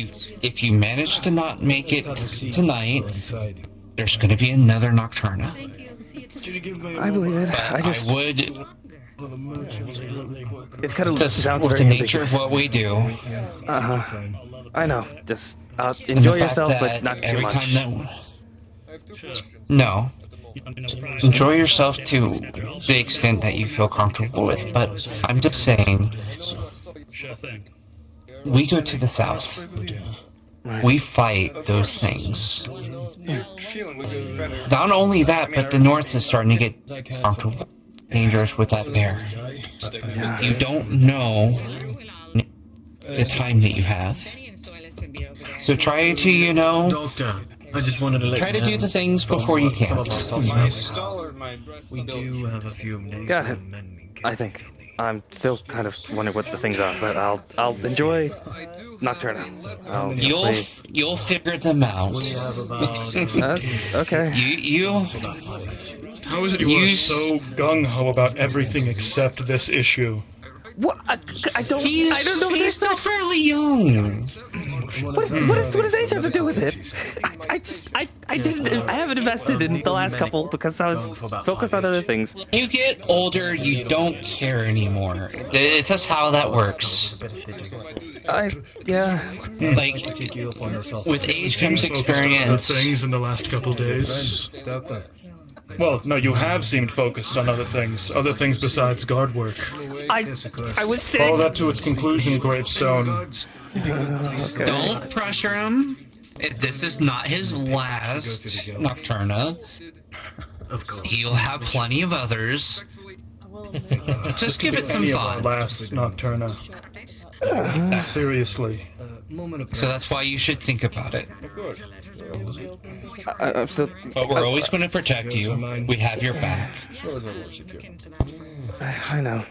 you manage to not make it tonight, there's going to be another Nocturna. I believe it. But I would. It's kind of Just sounds with very the nature ambiguous. of what we do. I know. Just and enjoy the fact yourself, but that not too every much. time no. Enjoy yourself to the extent that you feel comfortable with, but I'm just saying, Sure thing. we go to the south. We fight those things. Not only that, but the north is starting to get comfortable, dangerous with that bear. You don't know the time that you have. So try to, Doctor, I just wanted to let try you to do know the things before you can. We do have a few Got it. I think. I'm still kind of wondering what the things are, but I'll enjoy Nocturna. You'll figure them out. Okay. How is it you are so gung-ho about everything except this issue? What? I don't. I don't know. He's still fairly young. What does age have to do with it? I haven't invested in the last couple because I was focused on other things. When you get older, you don't care anymore. It's just how that works. Yeah. Like, with age comes experience. Things in the last couple days. Well, no, you have seemed focused on other things besides guard work. I was sick. Follow that to its conclusion, Gravestone. Okay. Don't pressure him. This is not his last Nocturna. He'll have plenty of others. Just give it some thought. Last Nocturna. Seriously. So that's why you should think about it. I'm still. But we're always going to protect you. We have your back. I know.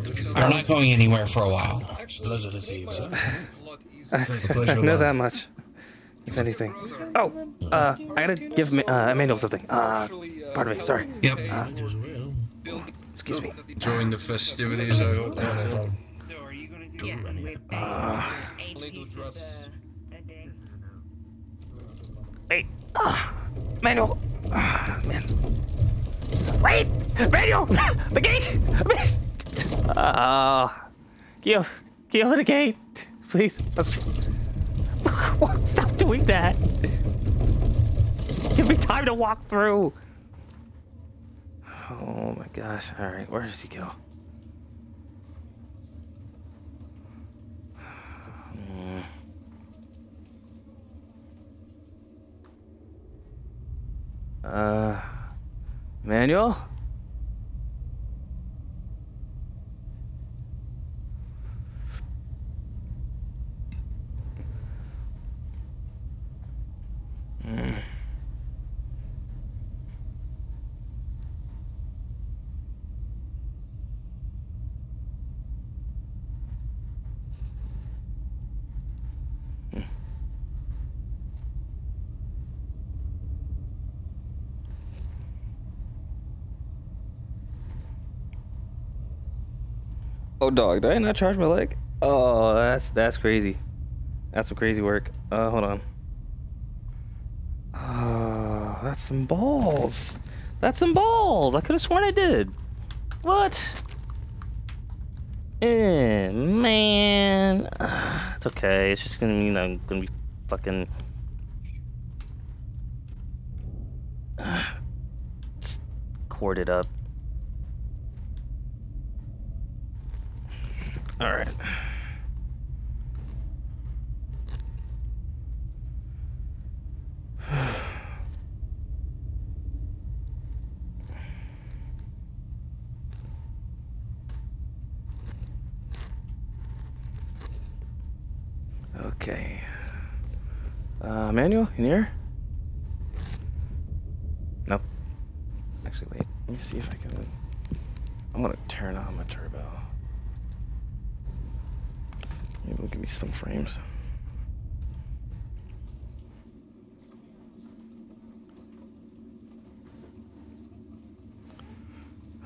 You're not going anywhere for a while. Pleasure to see you. I know that much. If anything. Oh, I gotta give Emmanuel something. Pardon me. Sorry. Yep. Excuse me. Enjoying the festivities, I hope. Hey, Manuel. Man. Wait, Manuel, the gate. Can you open the gate, please? Stop doing that. Give me time to walk through. Oh my gosh! All right, where does he go? Manuel? Oh, dog, did I not charge my leg? Oh, that's crazy. That's some crazy work. Hold on. Oh, that's some balls. That's some balls. I could have sworn I did. What? Man. It's okay. It's just gonna, gonna be fucking. Just corded up. All right. Okay. Manuel, in here? Nope. Actually, wait. Let me see if I can. I'm gonna turn on my turbo. Maybe it'll give me some frames.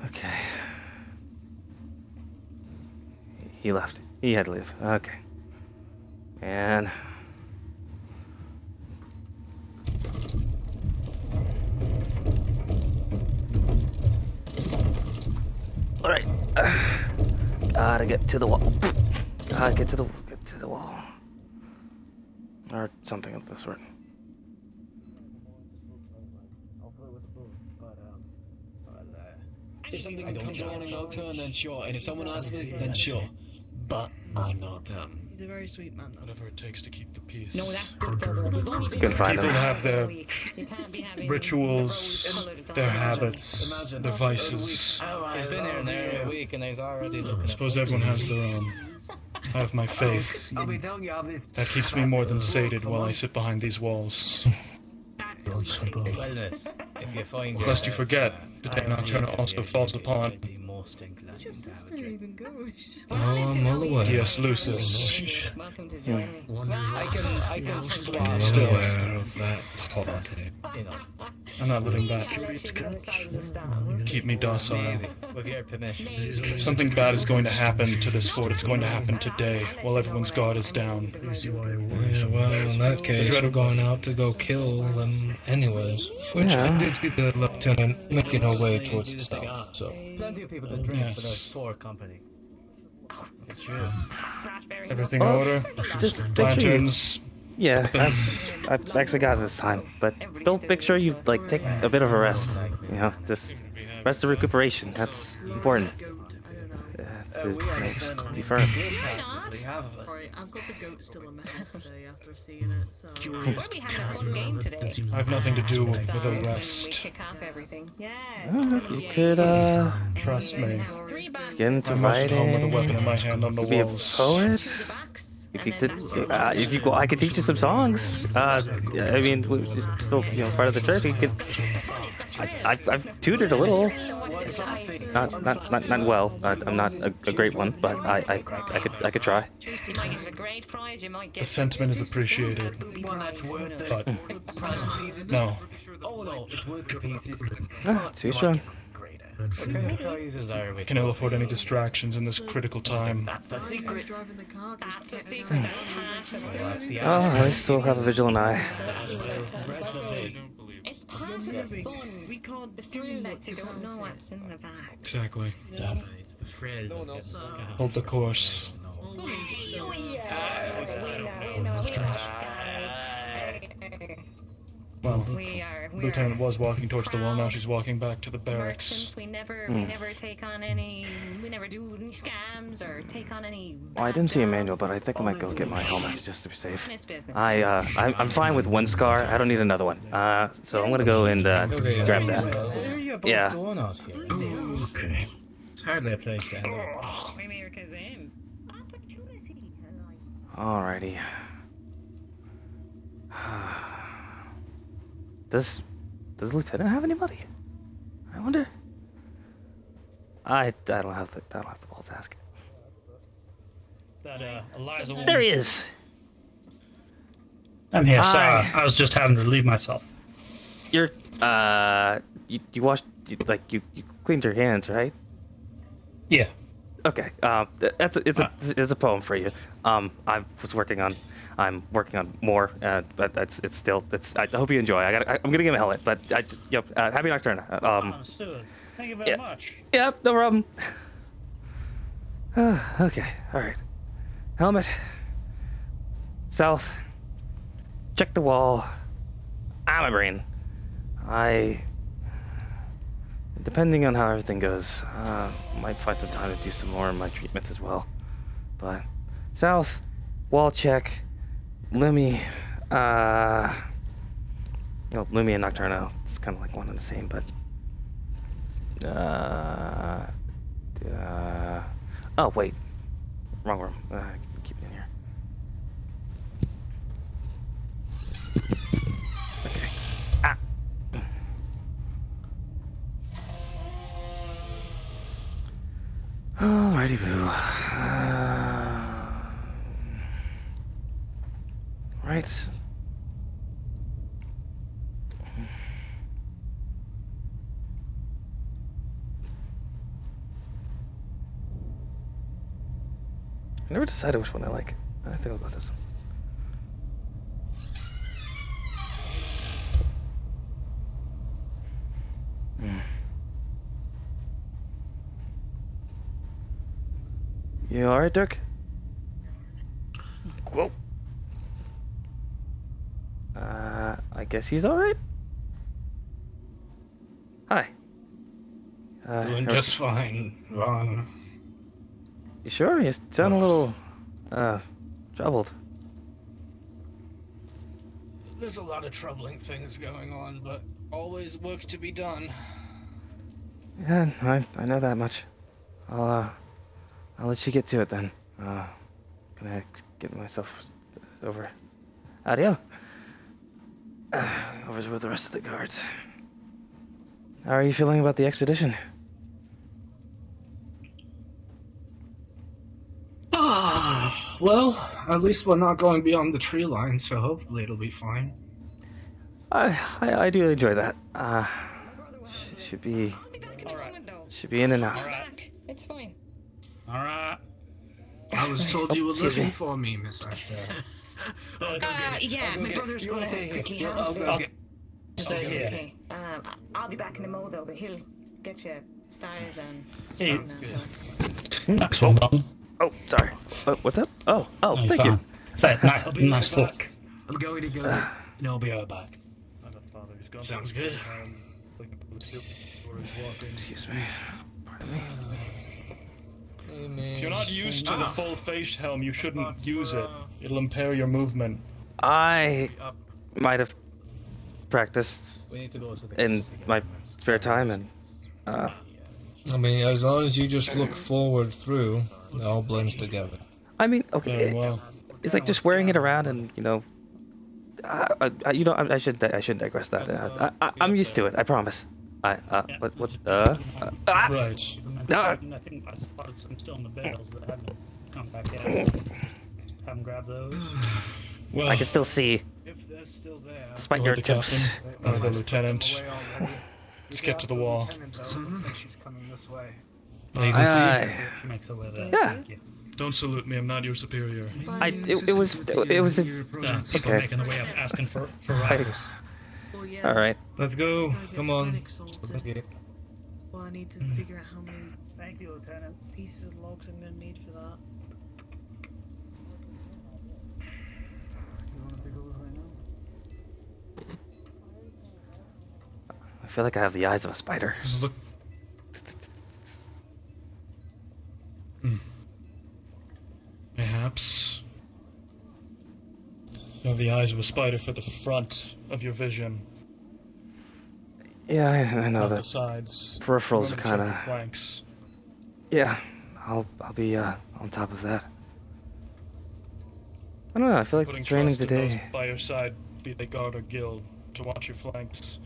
Okay. He left. He had to leave. Okay. And All right. Gotta get to the wall. Gotta get to the wall. Or something of the sort. If something comes along in Nocturna, then sure. And if someone asks me, then sure. But I'm not He's a very sweet man, though. Whatever it takes to keep the peace. No, that's good, brother. We've only been Couldn't find People him. have their You can't be having rituals, their habits, their vices. He's been here nearly a week and he's already looking. I suppose everyone has their own. I have my faith. That keeps me more than sated while I sit behind these walls. Wellness. If you find Lest you forget, the day Nocturna also falls upon. Your sister even go. She's just Oh, I'm all aware. Yes, Lucis. Welcome to join me. I can swap. Still. Aware of that party. You know, I'm not looking back. Keep me docile. with your permission. If something bad is going to happen to this fort, it's going to happen today, while everyone's guard is down. Yeah, well, in that case, we're going out to go kill them anyways. Which I did see the lieutenant making her way towards the south, so. Plenty of people to drink for those four company. It's true. Everything in order? Just make sure you- Lanterns. Yeah, I've actually got it this time, but still make sure you like take a bit of a rest. You know, just rest of recuperation. That's important. To be firm. Sorry, I've got the goat still in my head today after seeing it, so... We'll be having a fun game today. I have nothing to do with a We rest. kick off everything. Yeah. You could Trust me. begin to I'm most at home with a writing. weapon in my hand on the You could be a walls. poet. You could, if you go, I could teach you some songs. I mean, we're just still, part of the church. You could. I've tutored a little. Not well. I'm not a great one, but I could try. The sentiment is appreciated, but no. Oh no, it's worth the pieces. Too strong. Can ill afford any distractions in this critical time. That's the secret. Driving the car. That's the secret. Oh, I still have a vigilant eye. It's part of the fun. We can't. The thrill that you don't know what's in the bag. Exactly. Yeah, it's the thrill. Hold the course. Well, Lieutenant was walking towards the wall. Now she's walking back to the barracks. Merchants, we never take on any. We never do any scams or take on any. Well, I didn't see a manual, but I think I might go get my helmet just to be safe. I'm fine with one scar. I don't need another one. So I'm gonna go and grab that. Yeah. Okay. It's hardly a place to end up. Alrighty. Does Lieutenant have anybody? I wonder. I don't have the balls to ask. That Eliza. There he is. I'm here. Sorry, Hi. I was just having to relieve myself. You're you washed you cleaned your hands, right? Yeah. Okay. It's a poem for you. I'm working on more, but it's still. I hope you enjoy. I'm gonna give him a helmet, but happy Nocturna. Understood. Thank you very much. Yep, no problem. Okay, all right. Helmet. South. Check the wall. My brain. Depending on how everything goes, might find some time to do some more of my treatments as well. But south, wall check, Lumi, Lumi and Nocturna, it's kind of like one and the same, but oh wait, wrong room. Keep it in here. Okay. Alrighty, boo. Right. I never decided which one I like. I think I'll go with this one. You alright, Dirk? Whoa. I guess he's alright? Hi. Doing just fine, Vaan. You sure? You sound a little, troubled. There's a lot of troubling things going on, but always work to be done. Yeah, I know that much. I'll let you get to it then. Gonna get myself over. Adio. Over with the rest of the guards. How are you feeling about the expedition? Well, at least we're not going beyond the tree line, so hopefully it'll be fine. I do enjoy that. Should be in and out. It's fine. Alright. I was told you were looking for me, Miss Ashford. Yeah, my brother's gonna quickly handle it. Stay here. Okay. I'll be back in a mo though, but he'll get you started and. Hey, That's good. Oh, sorry. What's up? Oh, thank you. Nice fork. I'm going to go. And I'll be right back. Sounds good. Excuse me. Pardon me. If you're not used to the full face helm, you shouldn't use it. It'll impair your movement. I might have practiced in my spare time, and I mean, as long as you just look forward through, it all blends together. I mean, okay, it's like just wearing it around, and I shouldn't digress that. I'm used to it. I promise. Right. I think I spotted some still in the bales that haven't come back yet. Haven't grabbed those. Well, I can still see. If they're still there. Despite your attempts. The lieutenant. Just get to the wall. She's coming this way. You can see. She makes her way there. Yeah. Thank you. Don't salute me. I'm not your superior. It was People okay. making the way up asking for rides. All right. Let's go. Come on. Well, I need to figure out how many Thank you, Lieutenant. pieces of logs I'm gonna need for that. You want to take over right now? I feel like I have the eyes of a spider. Just look. Perhaps. You have the eyes of a spider for the front of your vision. Yeah, I know Not that. the sides. Peripherals are Remember to check kind the of. flanks. Yeah, I'll be on top of that. I don't know. I feel like Putting the training trust in those today. by your side, be they guard or guild, to watch your flanks.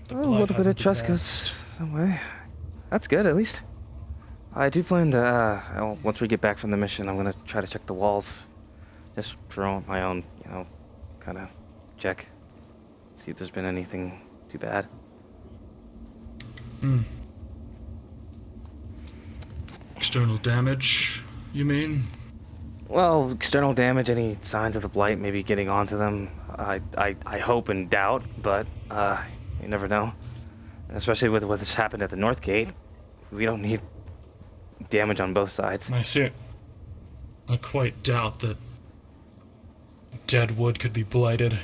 The A blight little bit hasn't of been trust bad. goes some way. That's good, at least. I do plan to, once we get back from the mission, I'm gonna try to check the walls. Just for my own, kind of check. See if there's been anything too bad. External damage, you mean? Well, external damage, any signs of the blight maybe getting onto them. I hope and doubt, but you never know. Especially with what's happened at the North Gate. We don't need damage on both sides. I see it. I quite doubt that dead wood could be blighted.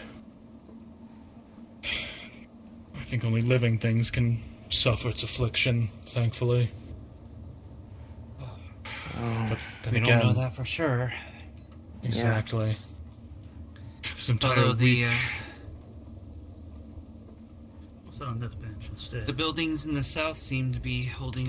I think only living things can suffer its affliction, thankfully. But then We again, don't know that for sure. Exactly. This entire Although the We'll sit on this bench instead. the buildings in the south seem to be holding